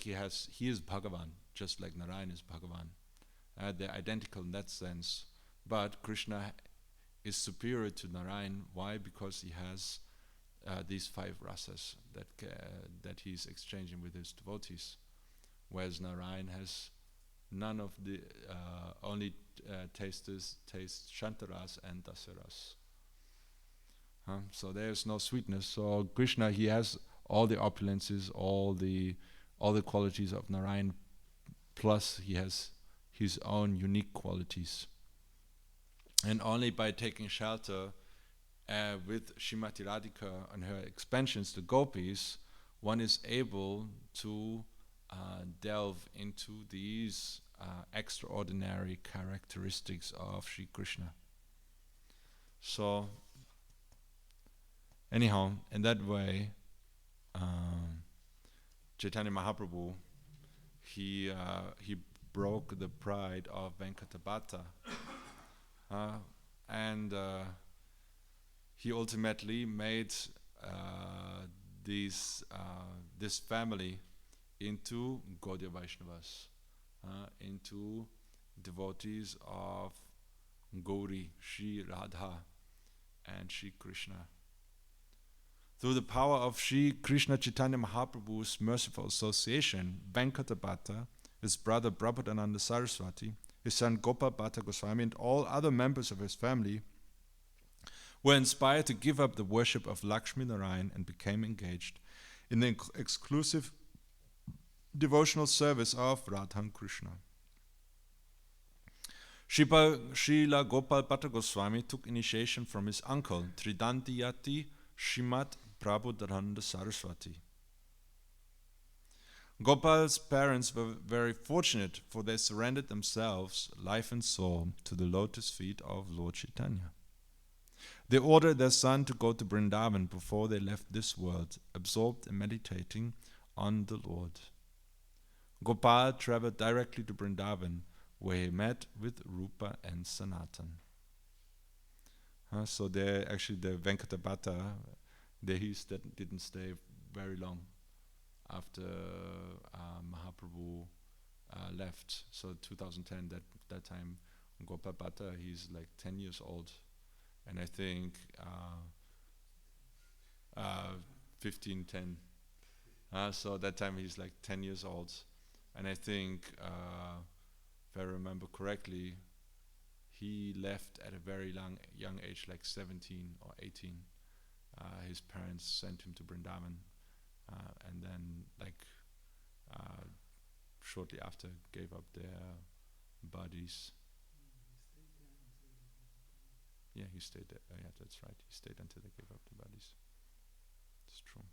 [SPEAKER 2] he is Bhagavan, just like Narayan is Bhagavan. They're identical in that sense, but Krishna is superior to Narayan. Why? Because he has these 5 rasas that he's exchanging with his devotees, whereas Narayan has none of the only tastes Shantaras and Dasaras. So there is no sweetness. So Krishna, he has all the opulences, all the qualities of Narayan, plus he has his own unique qualities. And only by taking shelter with Srimati Radhika and her expansions, the gopis, one is able to delve into these extraordinary characteristics of Sri Krishna. So, anyhow, in that way, Chaitanya Mahaprabhu, he broke the pride of Venkata Bhatta. And he ultimately made this family into Gaudiya Vaishnavas, into devotees of Gauri, Sri Radha, and Sri Krishna. Through the power of Sri Krishna Chaitanya Mahaprabhu's merciful association, Venkata Bhatta, his brother Prabhupada Saraswati, his son Gopal Bhatta Gosvami, and all other members of his family were inspired to give up the worship of Lakshmi Narayan and became engaged in the exclusive devotional service of Radha and Krishna. Srila Gopal Bhatta Goswami took initiation from his uncle, Tridantiyati Srimat Prabodhananda Saraswati. Gopal's parents were very fortunate, for they surrendered themselves, life and soul, to the lotus feet of Lord Chaitanya. They ordered their son to go to Vrindavan before they left this world, absorbed in meditating on the Lord. Gopal traveled directly to Vrindavan, where he met with Rupa and Sanatan. So there, actually, the Venkata Bhatta, didn't stay very long after Mahaprabhu left. So 2010, that time, Gopal Bhatta, he's like 10 years old, and I think 1510. So that time he's like 10 years old, and I think, if I remember correctly, he left at a very young age, like 17 or 18. His parents sent him to Vrindavan, and then shortly after gave up their bodies. Yeah, he stayed there. Yeah, that's right. He stayed until they gave up the bodies. It's true.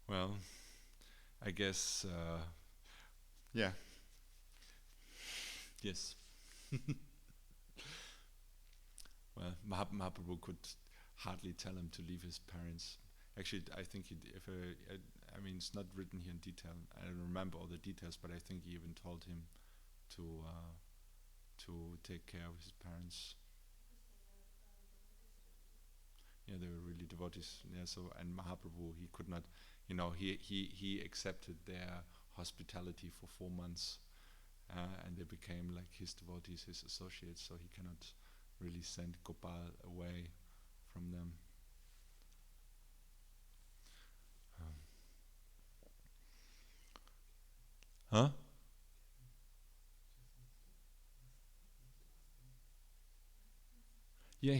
[SPEAKER 2] Well, I guess, yeah. Yes. Well, Mahaprabhu could hardly tell him to leave his parents. Actually, I think I mean, it's not written here in detail. I don't remember all the details, but I think he even told him to take care of his parents. Yeah, they were really devotees. Yeah, so, and Mahaprabhu, he could not, he accepted their hospitality for 4 months, and they became like his devotees, his associates. So he cannot really send Gopal away from them. Huh? Yeah,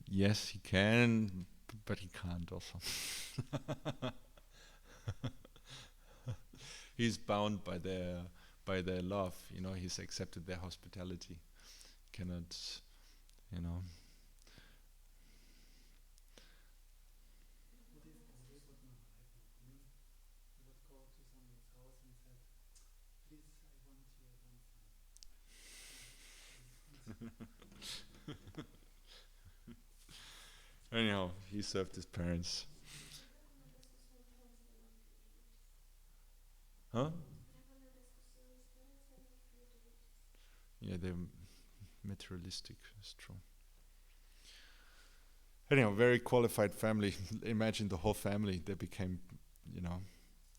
[SPEAKER 2] yes, he can, but he can't also. He's bound by their love. He's accepted their hospitality. Cannot,
[SPEAKER 4] What if he would go to someone's house and said, "Please, I want your dancer."
[SPEAKER 2] Anyhow, he served his parents. Huh? Yeah, they're materialistic. It's true. Anyhow, very qualified family. Imagine the whole family. They became,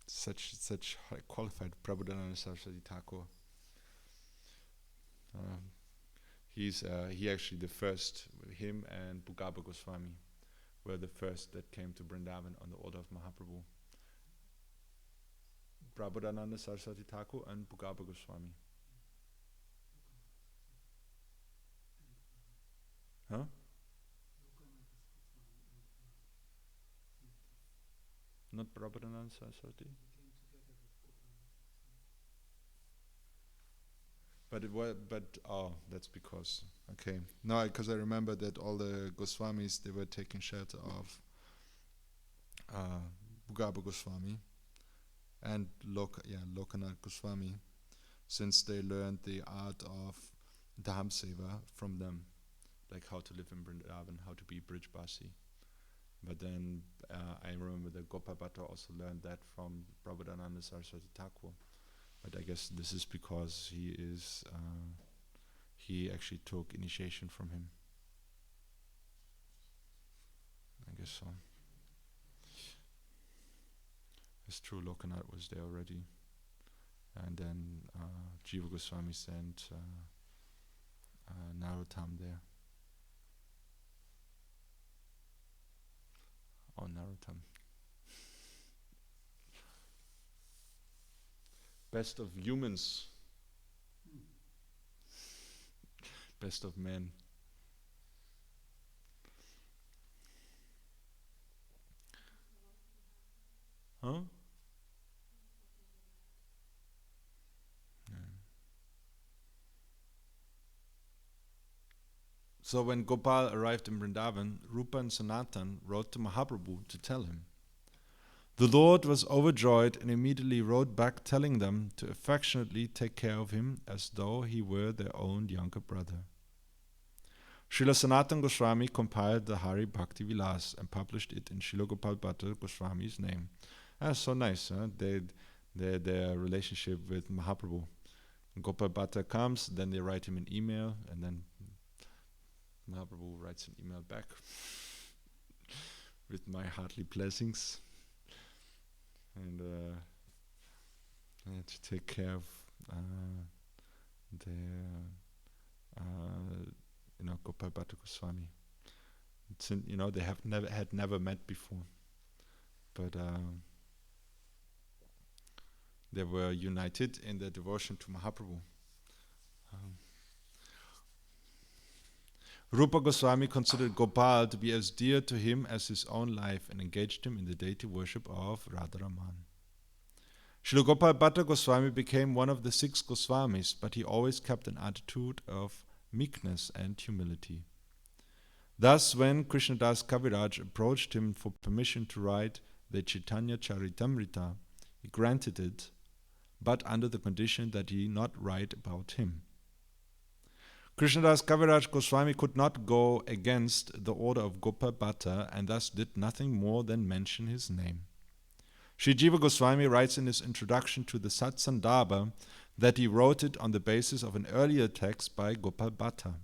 [SPEAKER 2] such high qualified. Prabhupada Saraswati Thakur. He actually the first. Him and Bhugaba Goswami were the first that came to Vrindavan on the order of Mahaprabhu. Prabhupada Saraswati Thakur and Bhugaba Goswami. Huh? Not Prabhupada Saraswati. That's because, okay. No, because I remember that all the Goswamis, they were taking shelter of Bhugaba Goswami and Lokanath Goswami, since they learned the art of Dham Seva from them, like how to live in Vrindavan, how to be Brijbasi. But then I remember that Gopal Bhatta also learned that from Prabhupada Saraswati Thakur. But I guess this is because he actually took initiation from him. I guess so. It's true, Lokanath was there already. And then Jiva Goswami sent Narottam there. Oh, Narottam. Best of humans. Best of men. Huh? So when Gopal arrived in Vrindavan, Rupa and Sanatan wrote to Mahaprabhu to tell him. The Lord was overjoyed and immediately wrote back telling them to affectionately take care of him as though he were their own younger brother. Srila Sanatan Goswami compiled the Hari Bhakti Vilas and published it in Srila Gopal Bhatta Goswami's name. That's so nice, huh? Their relationship with Mahaprabhu. Gopal Bhatta comes, then they write him an email, and then Mahaprabhu writes an email back with my heartly blessings. And to take care of Gopal Bhatta Goswami. They had never met before, but they were united in their devotion to Mahaprabhu. Rupa Goswami considered Gopal to be as dear to him as his own life and engaged him in the deity worship of Radharaman. Srila Gopal Bhatta Goswami became one of the 6 Goswamis, but he always kept an attitude of meekness and humility. Thus, when Krishnadas Kaviraja approached him for permission to write the Chaitanya Charitamrita, he granted it, but under the condition that he not write about him. Krishnadas Kaviraja Goswami could not go against the order of Gopal Bhatta and thus did nothing more than mention his name. Sri Jiva Goswami writes in his introduction to the Satsandarbha that he wrote it on the basis of an earlier text by Gopal Bhatta.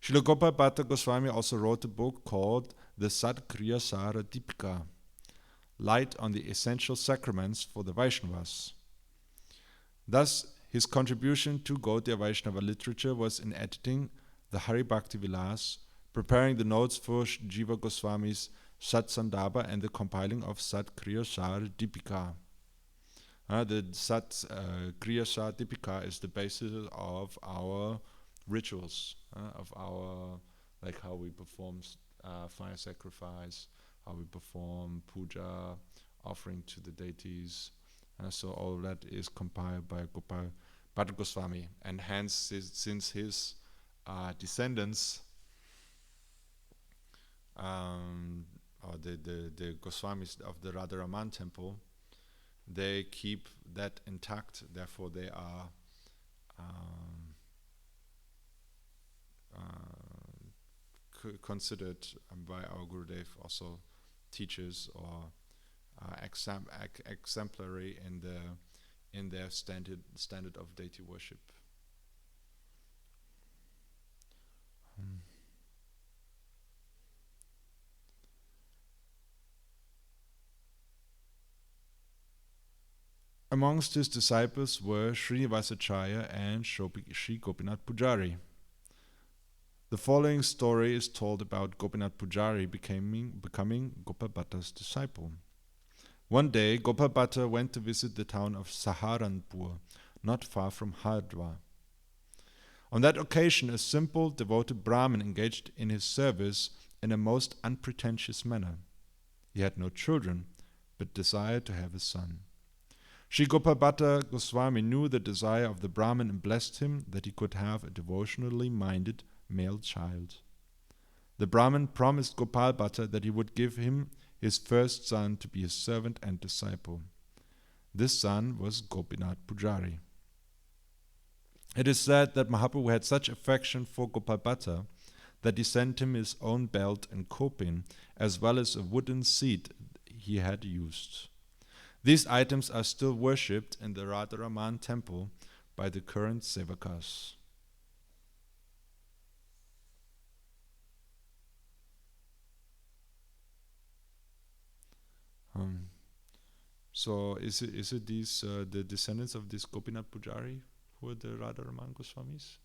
[SPEAKER 2] Srila Gopal Bhatta Goswami also wrote a book called the Sat Kriya Sara Deepika, Light on the Essential Sacraments for the Vaishnavas. Thus, his contribution to Gaudiya Vaishnava literature was in editing the Hari Bhakti Vilas, preparing the notes for Jiva Goswami's Satsandarbha, and the compiling of Sat Kriya Sara Deepika. The Sat Kriya Sara Deepika is the basis of our rituals, of our, like how we perform fire sacrifice, how we perform puja, offering to the deities. So all that is compiled by Gopal Bhatta Goswami, and hence since his descendants, or the Goswamis of the Radharaman temple, they keep that intact. Therefore, they are considered by our Gurudev also teachers or exemplary in their standard of deity worship. Amongst his disciples were Srinivasacharya and Sri Gopinath Pujari. The following story is told about Gopinath Pujari becoming Gopal Bhatta's disciple. One day, Gopal Bhatta went to visit the town of Saharanpur, not far from Hardwar. On that occasion, a simple, devoted Brahmin engaged in his service in a most unpretentious manner. He had no children, but desired to have a son. Sri Gopal Bhatta Goswami knew the desire of the Brahmin and blessed him that he could have a devotionally minded male child. The Brahmin promised Gopal Bhatta that he would give him his first son to be his servant and disciple. This son was Gopinath Pujari. It is said that Mahaprabhu had such affection for Gopal Bhatta that he sent him his own belt and kopin, as well as a wooden seat he had used. These items are still worshipped in the Radharaman temple by the current Sevakas. So is it these the descendants of this Gopinath Pujari who are the Radharaman Goswamis?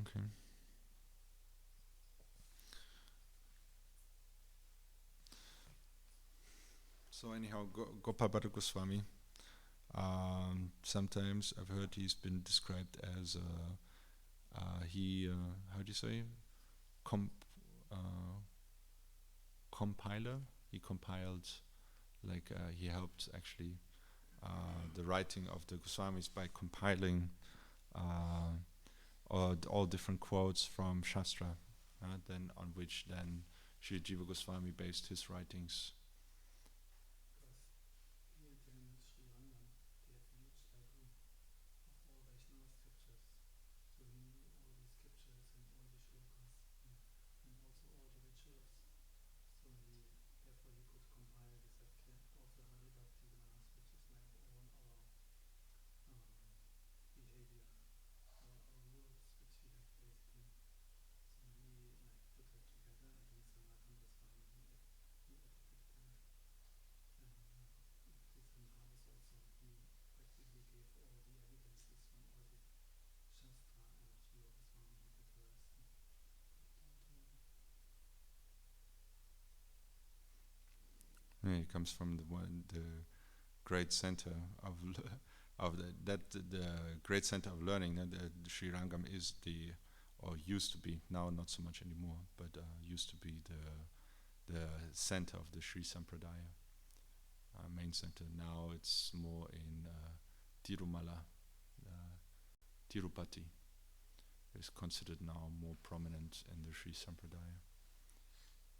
[SPEAKER 2] Okay. So anyhow, Gopal Bhatta Goswami. Sometimes I've heard he's been described as how do you say, compiler. He compiled, he helped actually the writing of the Goswamis by compiling all different quotes from Shastra, then on which then Sri Jiva Goswami based his writings. Yeah, he comes from the great center of the great center of learning. The Sri Rangam is or used to be, now not so much anymore, but used to be the center of the Sri Sampradaya, main center. Now it's more in Tirumala, Tirupati is considered now more prominent in the Sri Sampradaya.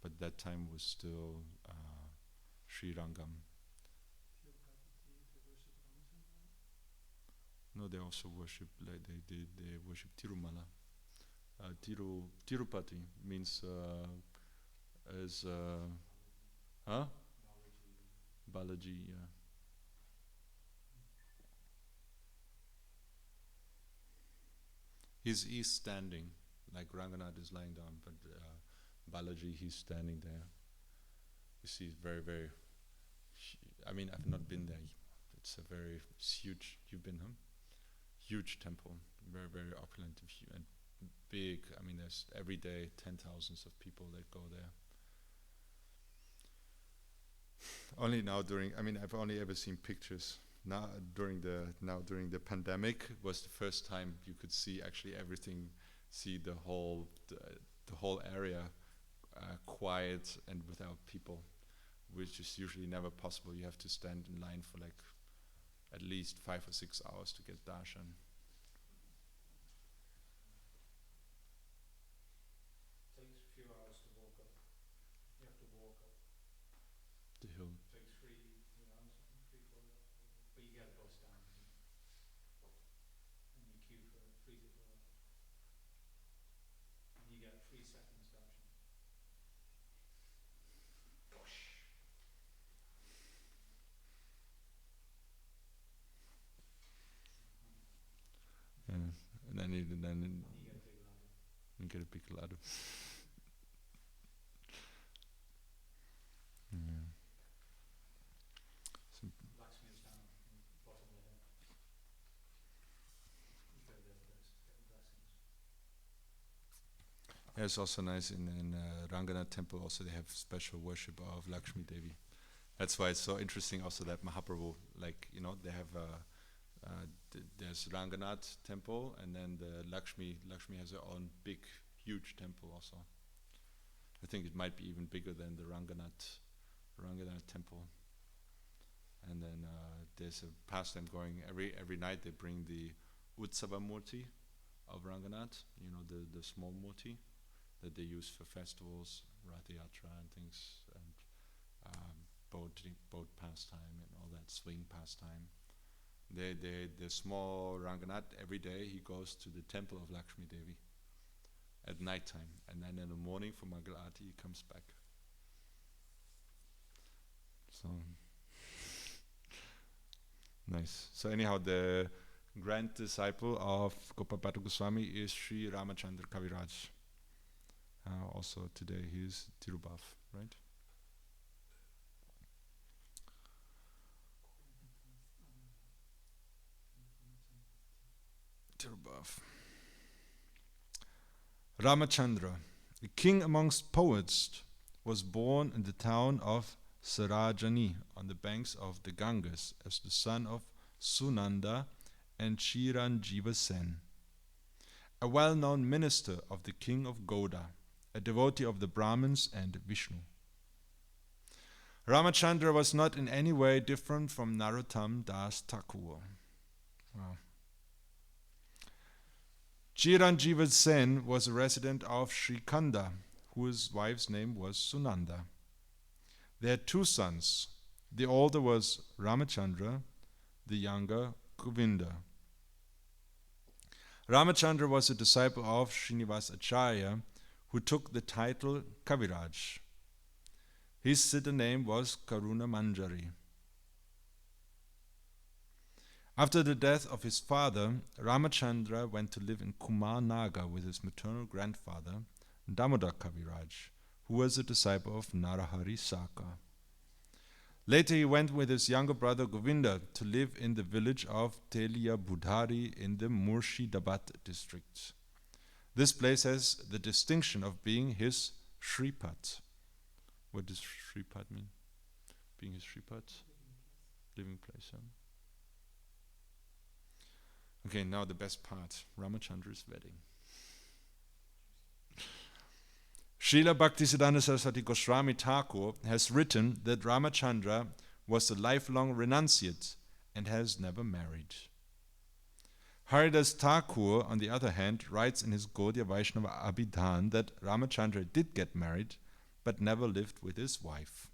[SPEAKER 2] But that time was still Sri Rangam. No, they also worship, they worship Tirumala. Tirupati means as Balaji, yeah. He's standing, like Ranganath is lying down, but Balaji, he's standing there. You see, it's very, very. I mean, I've not been there. It's huge. You've been, huh? Huge temple, very, very opulent and big. I mean, there's every day 10,000s of people that go there. Only now I've only ever seen pictures. Now during the pandemic was the first time you could see actually everything, see the whole area quiet and without people, which is usually never possible. You have to stand in line for like at least 5 or 6 hours to get darshan.
[SPEAKER 1] It takes a few hours to walk up. You have to walk up
[SPEAKER 2] The hill.
[SPEAKER 1] It takes 3 hours, I think, 3-4 hours. But you get a bus down and you queue for 3 to 4 hours. And you get 3 seconds darshan.
[SPEAKER 2] And then you get a big ladder. Yeah.
[SPEAKER 1] Lakshmi is down in the bottom of the hill. You go there for getting blessings.
[SPEAKER 2] Yeah, it's also nice in Ranganath temple. Also, they have special worship of Lakshmi Devi. That's why it's so interesting. Also, that Mahaprabhu, they have there's Ranganath temple, and then the Lakshmi has her own big, huge temple. Also, I think it might be even bigger than the Ranganath temple. And then there's a pastime going every night. They bring the Utsava Murti of Ranganath, the small Murti that they use for festivals, Ratha Yatra and things, and boat pastime and all that, swing pastime. The small Ranganath, every day he goes to the temple of Lakshmi Devi at night time, and then in the morning for Mangal Aarti he comes back. So nice. So anyhow, the grand disciple of Gopal Bhatta Goswami is Sri Ramacandra Kaviraja. Also today he is Tirubhav, right? Tirubhav. Ramacandra, a king amongst poets, was born in the town of Sarajani on the banks of the Ganges as the son of Sunanda and Chiranjiva Sen, a well-known minister of the king of Gauda, a devotee of the Brahmins and Vishnu. Ramacandra was not in any way different from Narottam Das Thakur. Wow. Chiranjeev Sen was a resident of Srikhanda, whose wife's name was Sunanda. They had 2 sons. The older was Ramacandra, the younger Govinda. Ramacandra was a disciple of Srinivasacharya, who took the title Kaviraja. His Siddha name was Karuna Manjari. After the death of his father, Ramacandra went to live in Kumar Nagar with his maternal grandfather, Damodar Kaviraj, who was a disciple of Narahari Saka. Later he went with his younger brother Govinda to live in the village of Telia Budhari in the Murshidabad district. This place has the distinction of being his Shripad. What does Shripad mean? Being his Shripad? Living place. Huh? Okay, now the best part, Ramachandra's wedding. Srila Bhaktisiddhanta Saraswati Goswami Thakur has written that Ramacandra was a lifelong renunciate and has never married. Haridas Thakur, on the other hand, writes in his Gaudiya Vaishnava Abhidhan that Ramacandra did get married, but never lived with his wife.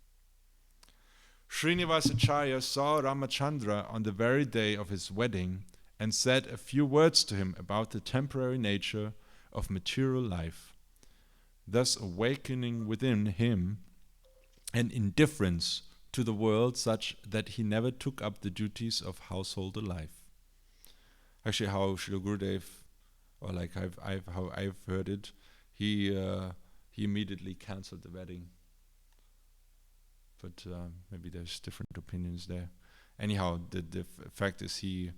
[SPEAKER 2] Srinivasacharya saw Ramacandra on the very day of his wedding and said a few words to him about the temporary nature of material life, thus awakening within him an indifference to the world such that he never took up the duties of householder life. Actually, how Srila Gurudev, or like how I've heard it, he immediately cancelled the wedding. But maybe there's different opinions there. Anyhow, the fact is he,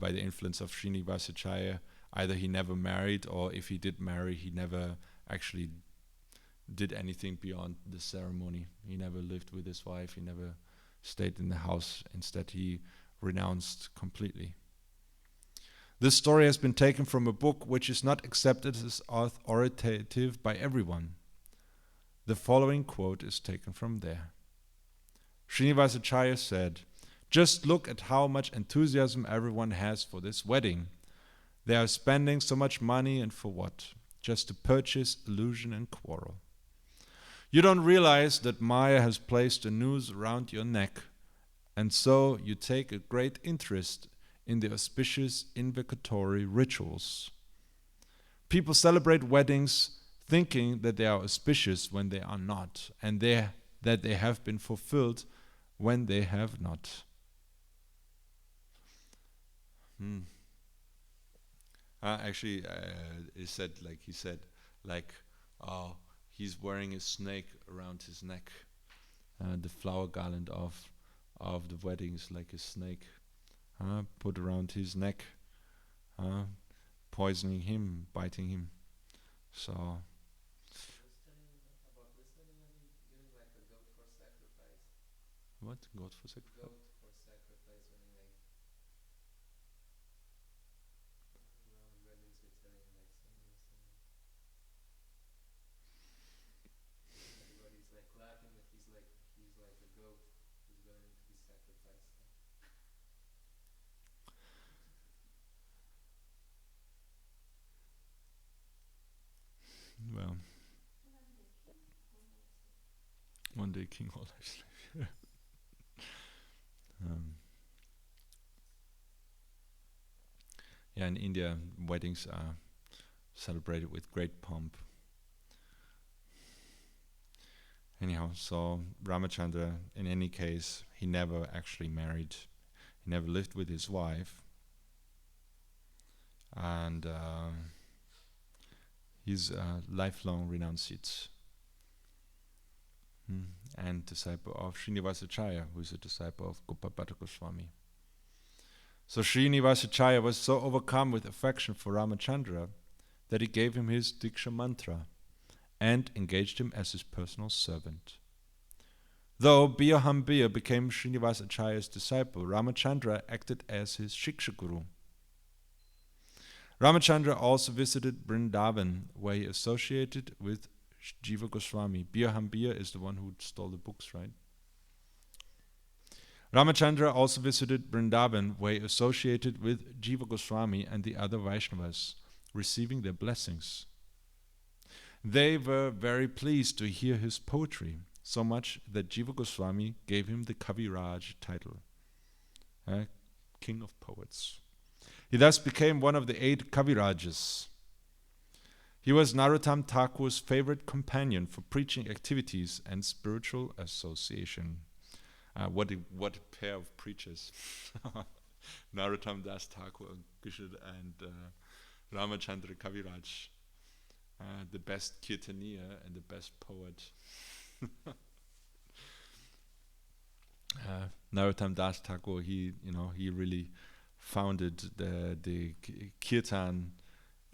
[SPEAKER 2] by the influence of Srinivasacharya, either he never married, or if he did marry, he never actually did anything beyond the ceremony. He never lived with his wife, he never stayed in the house. Instead, he renounced completely. This story has been taken from a book which is not accepted as authoritative by everyone. The following quote is taken from there. Srinivasacharya said, "Just look at how much enthusiasm everyone has for this wedding. They are spending so much money, and for what? Just to purchase illusion and quarrel. You don't realize that Maya has placed a noose around your neck, and so you take a great interest in the auspicious invocatory rituals. People celebrate weddings thinking that they are auspicious when they are not, and that they have been fulfilled when they have not." Actually, he said, he's wearing a snake around his neck. The flower garland of the wedding is like a snake put around his neck, poisoning him, biting him. So.
[SPEAKER 5] About listening and giving like a goat for sacrifice.
[SPEAKER 2] What? Goat for sacrifice?
[SPEAKER 5] Goat for sacrifice when you like around weddings you're telling like singing. Everybody's like clapping that he's like a goat who's going to be sacrificed.
[SPEAKER 2] Well, one day king, all life slave. Yeah, in India, weddings are celebrated with great pomp. Anyhow, so Ramacandra, in any case, he never actually married. He never lived with his wife. And he's a lifelong renunciate. And disciple of Srinivasacharya, who is a disciple of Gopal Gosvami. So Srinivasacharya was so overcome with affection for Ramacandra that he gave him his Diksha mantra and engaged him as his personal servant. Though Biyahambir became Srinivasacharya's disciple, Ramacandra acted as his Shiksha Guru. Ramacandra also visited Vrindavan, where he associated with Jiva Goswami. Biyahambir is the one who stole the books, right? Ramacandra also visited Vrindavan, where he associated with Jiva Goswami and the other Vaishnavas, receiving their blessings. They were very pleased to hear his poetry, so much that Jiva Goswami gave him the Kaviraja title, King of Poets. He thus became one of the 8 Kavirajas. He was Narottam Thakur's favorite companion for preaching activities and spiritual association. What a pair of preachers. Narottam Das Thakur and Ramacandra Kaviraj. The best kirtaniya and the best poet. Narottam Das Thakur, he really founded the kirtan,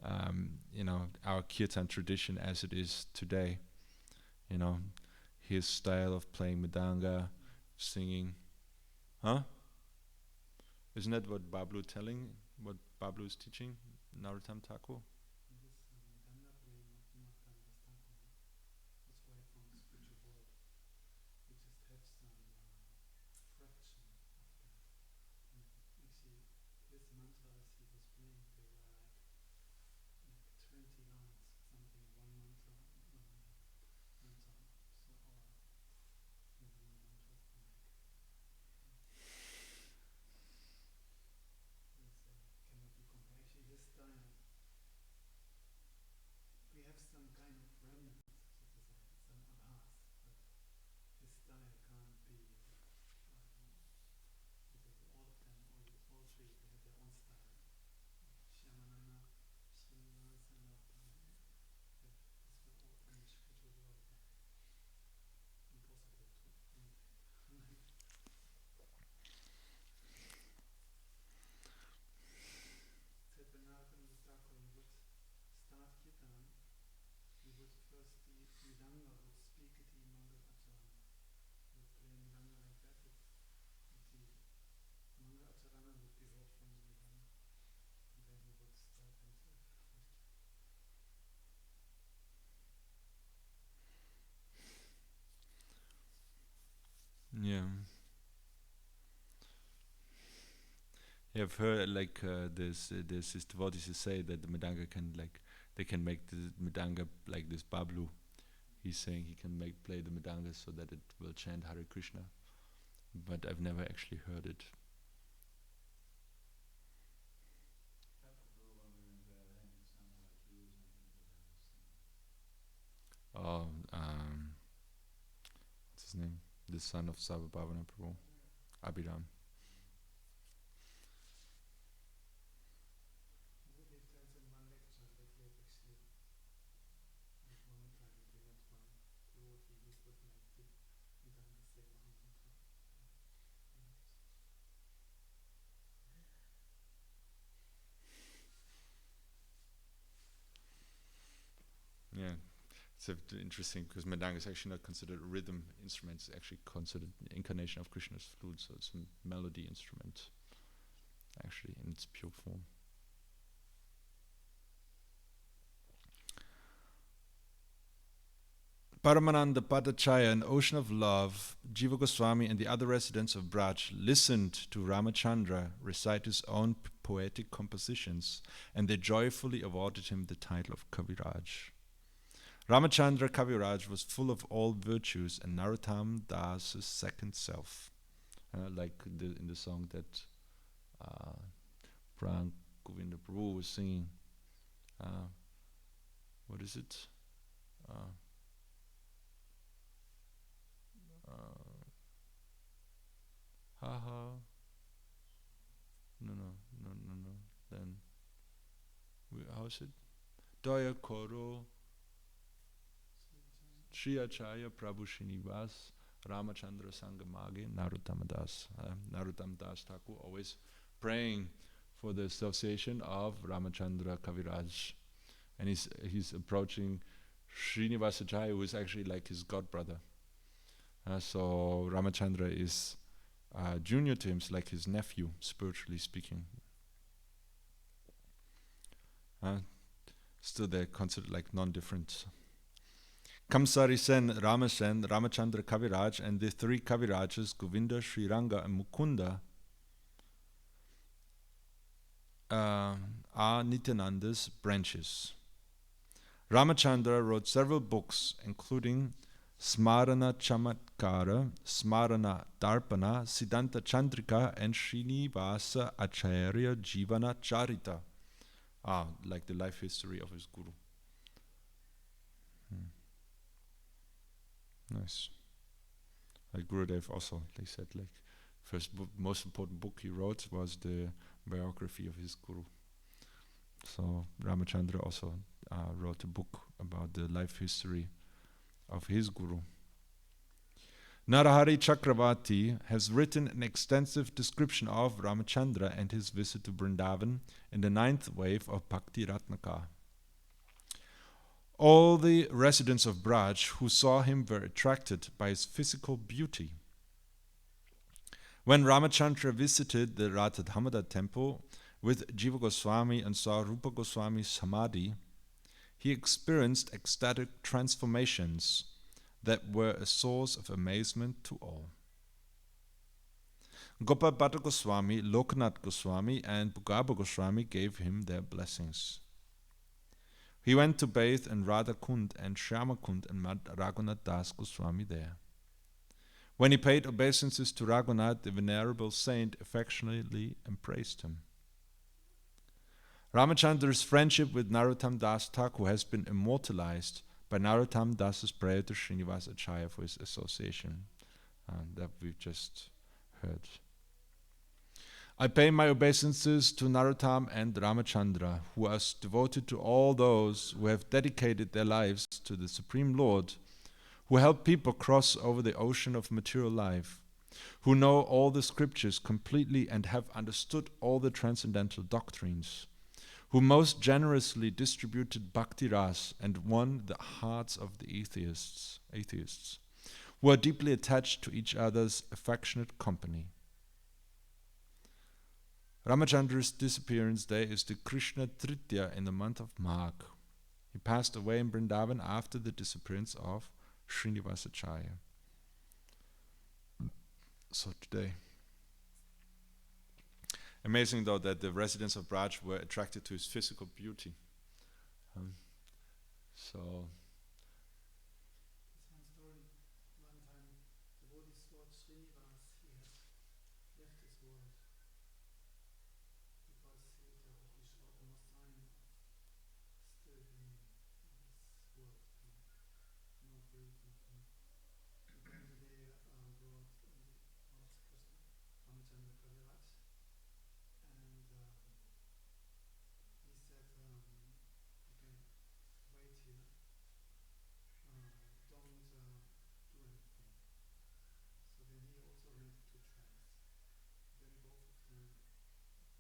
[SPEAKER 2] our kirtan tradition as it is today. His style of playing mridanga, singing. Isn't that what Bablu is teaching? Narottam Thakur? Yeah. I've heard there's this devotees who say that the Mridanga they can make the Mridanga like this Bablu. He's saying he can play the Mridanga so that it will chant Hare Krishna. But I've never actually heard it. What's his name? The son of Sarvabhavana Prabhu, Abhiram. Yeah, it's interesting because Mridanga is actually not considered a rhythm instrument. It's actually considered an incarnation of Krishna's flute, so it's a melody instrument, actually, in its pure form. Paramananda Padachaya, an ocean of love, Jiva Goswami and the other residents of Braj listened to Ramacandra recite his own poetic compositions, and they joyfully awarded him the title of Kaviraj. Ramacandra Kaviraj was full of all virtues and Narottam Das's second self, like in the song that Pran Govinda Prabhu was singing. What is it? No. Then, how is it? Daya Koro Shri Acharya Prabhu Srinivas Ramacandra Sangamage Narottam Das. Narottam Das Thakur always praying for the association of Ramacandra Kaviraj. And he's approaching Srinivas Acharya, who is actually like his godbrother. So Ramacandra is junior to him, like his nephew, spiritually speaking. Still they're considered like non-different. Kamsari Sen, Ramasen, Ramacandra Kaviraj, and the three Kavirajas, Govinda, Sriranga, and Mukunda, are Nityananda's branches. Ramacandra wrote several books, including Smarana Chamatkara, Smarana Darpana, Siddhanta Chandrika, and Srinivasa Acharya Jivana Charita. Like the life history of his guru. Nice. Like Gurudev also, they said, like, first most important book he wrote was the biography of his guru. So Ramacandra also wrote a book about the life history of his guru. Narahari Chakravarti has written an extensive description of Ramacandra and his visit to Vrindavan in the 9th wave of Bhakti Ratnaka. All the residents of Braj who saw him were attracted by his physical beauty. When Ramacandra visited the Radha temple with Jiva Goswami and saw Rupa Goswami's samadhi, he experienced ecstatic transformations that were a source of amazement to all. Gopal Bhatta Goswami, Lokanath Goswami, and Bhugabha Goswami gave him their blessings. He went to bathe in Radha Kund and Shyama Kund and met Raghunath Das Goswami there. When he paid obeisances to Raghunath, the venerable saint affectionately embraced him. Ramachandra's friendship with Narottam Das Thakur has been immortalized by Narottam Das's prayer to Srinivasa Acharya for his association, that we've just heard. I pay my obeisances to Narottam and Ramacandra, who are devoted to all those who have dedicated their lives to the Supreme Lord, who help people cross over the ocean of material life, who know all the scriptures completely and have understood all the transcendental doctrines, who most generously distributed bhakti ras and won the hearts of the atheists, who are deeply attached to each other's affectionate company. Ramachandra's disappearance day is the Krishna Tritya in the month of Magh. He passed away in Vrindavan after the disappearance of Srinivasa Acharya. So today. Amazing though that the residents of Braj were attracted to his physical beauty. So
[SPEAKER 4] One story, one time the Buddhist Lord Srinivas, he had left this world because he had almost time still in this world, no grief, nothing. And then they brought Ramacandra Kaviraj, and he said, you can wait here, don't do anything. So then he also went to trance. Then both of them,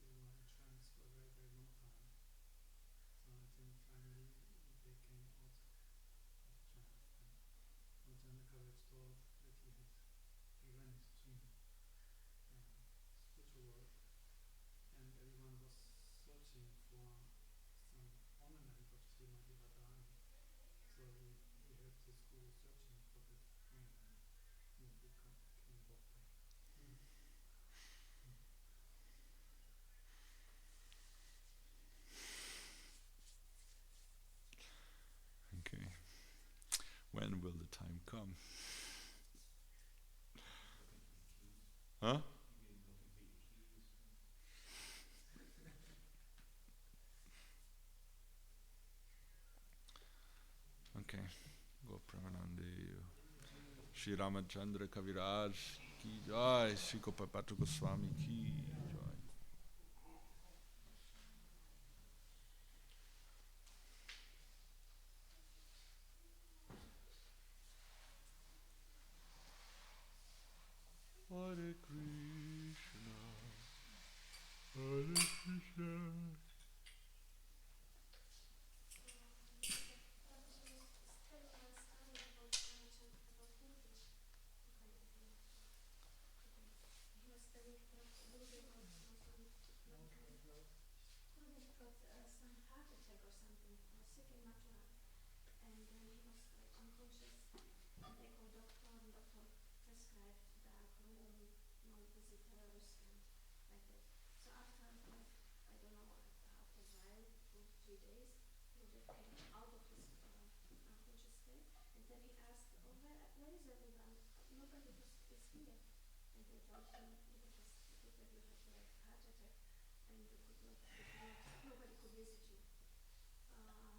[SPEAKER 4] they were in trance for a very, very long time. So until finally they came out of trance. And Ramacandra Kaviraj told that he went to spiritual world, and everyone was searching for some ornament of Srimati Radharani. So he helped his guru searching for that ornament, and he came both back.
[SPEAKER 2] okay. When will the time come? Huh? Okay. Go Pramanande. Shri Ramacandra Kaviraj ki jai. Shri Gopal Bhatta Goswami ki jai. Hare Krishna, Hare Krishna.
[SPEAKER 6] He was telling about Guru And they called doctor, and doctor prescribed dark room, no visitors, and like that. So after like, I don't know, after a while, 2 3 days, Gurudev came out of his unconscious state, and then he asked, oh, where is everyone? Nobody is here. And they told him, Gurudev, you had like heart attack, and nobody could visit you. You don't know,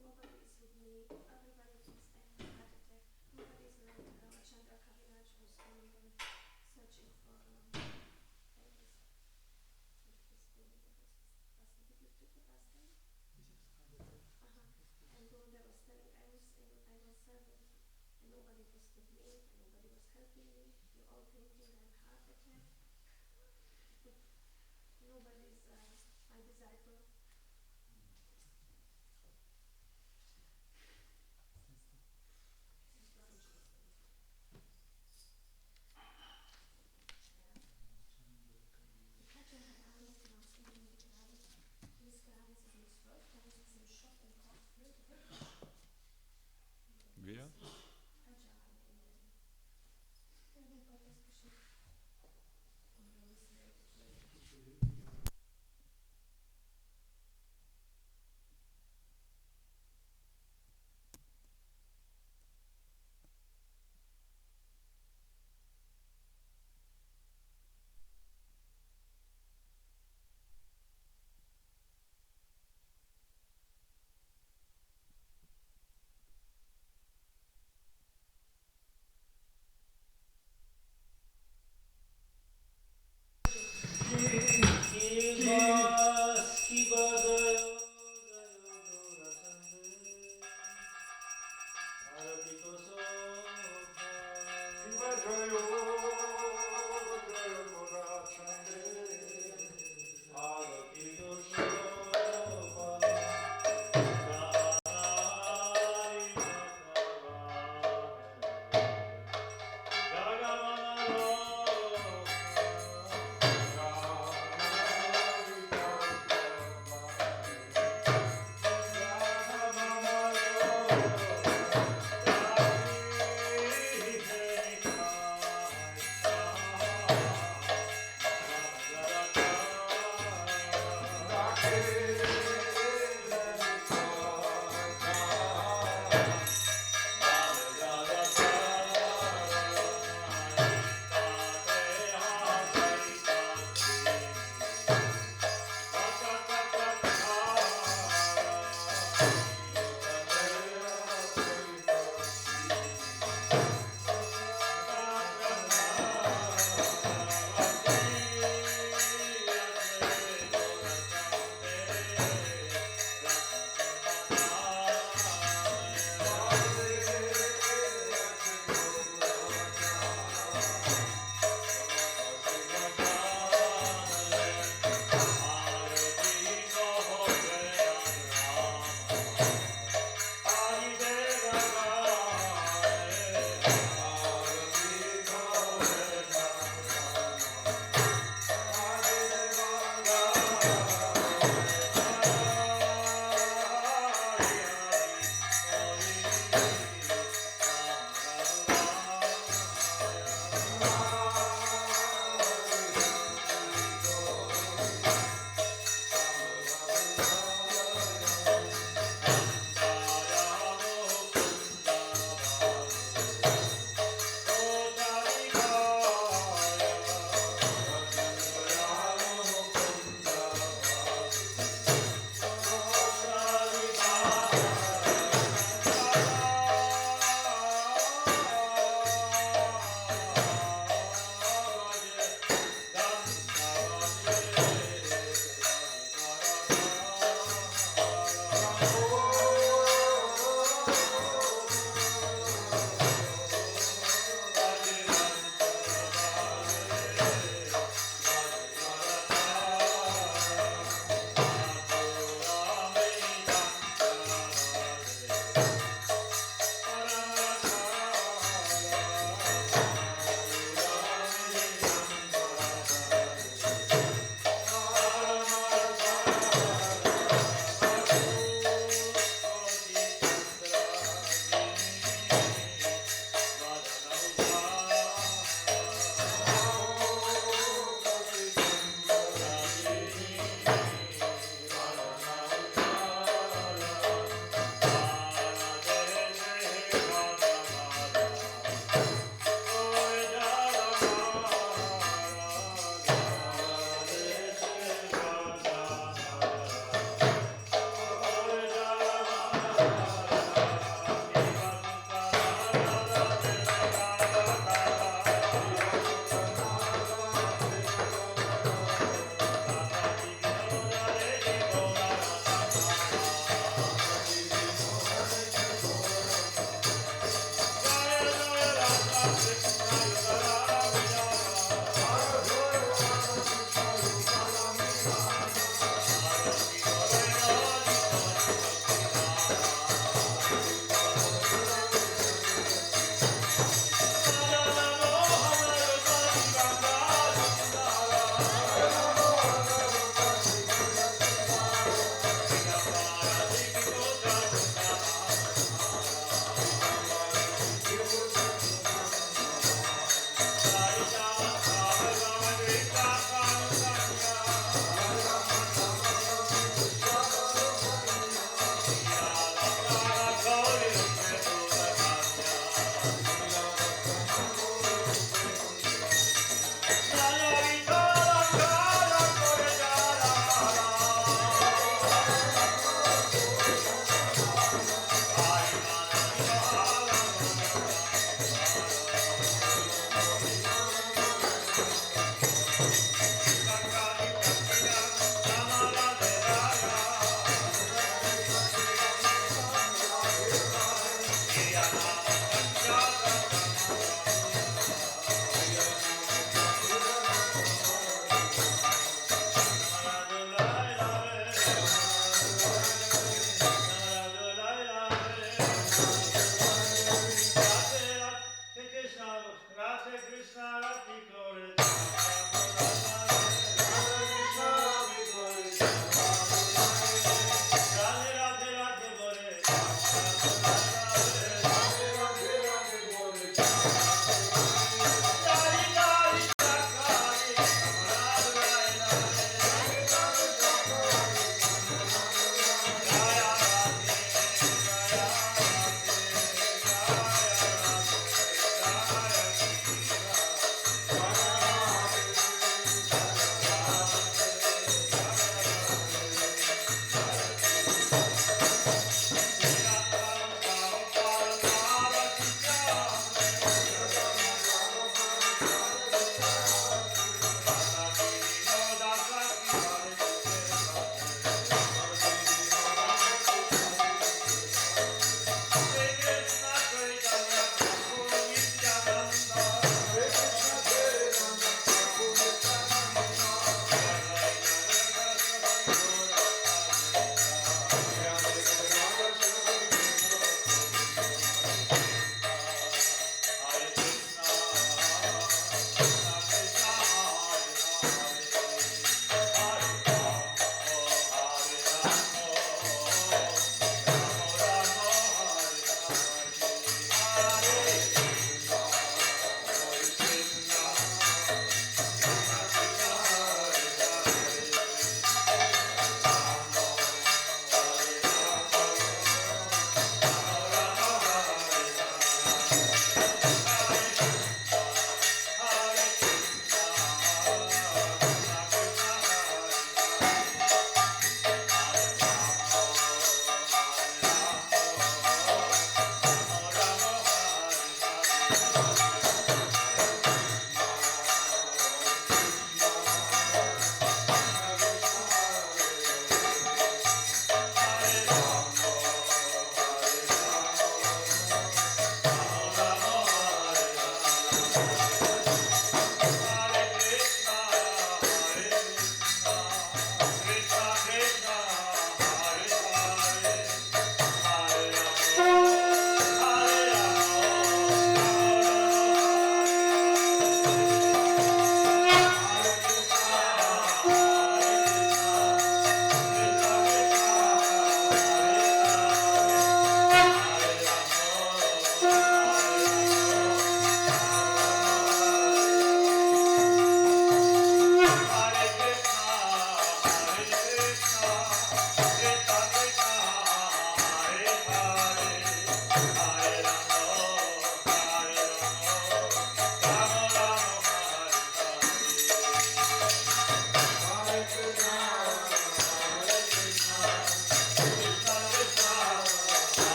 [SPEAKER 6] nobody is with me, everybody thinks I have a heart attack, nobody is like Ramacandra, Kaviraja, Gosvami,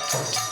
[SPEAKER 3] Jai.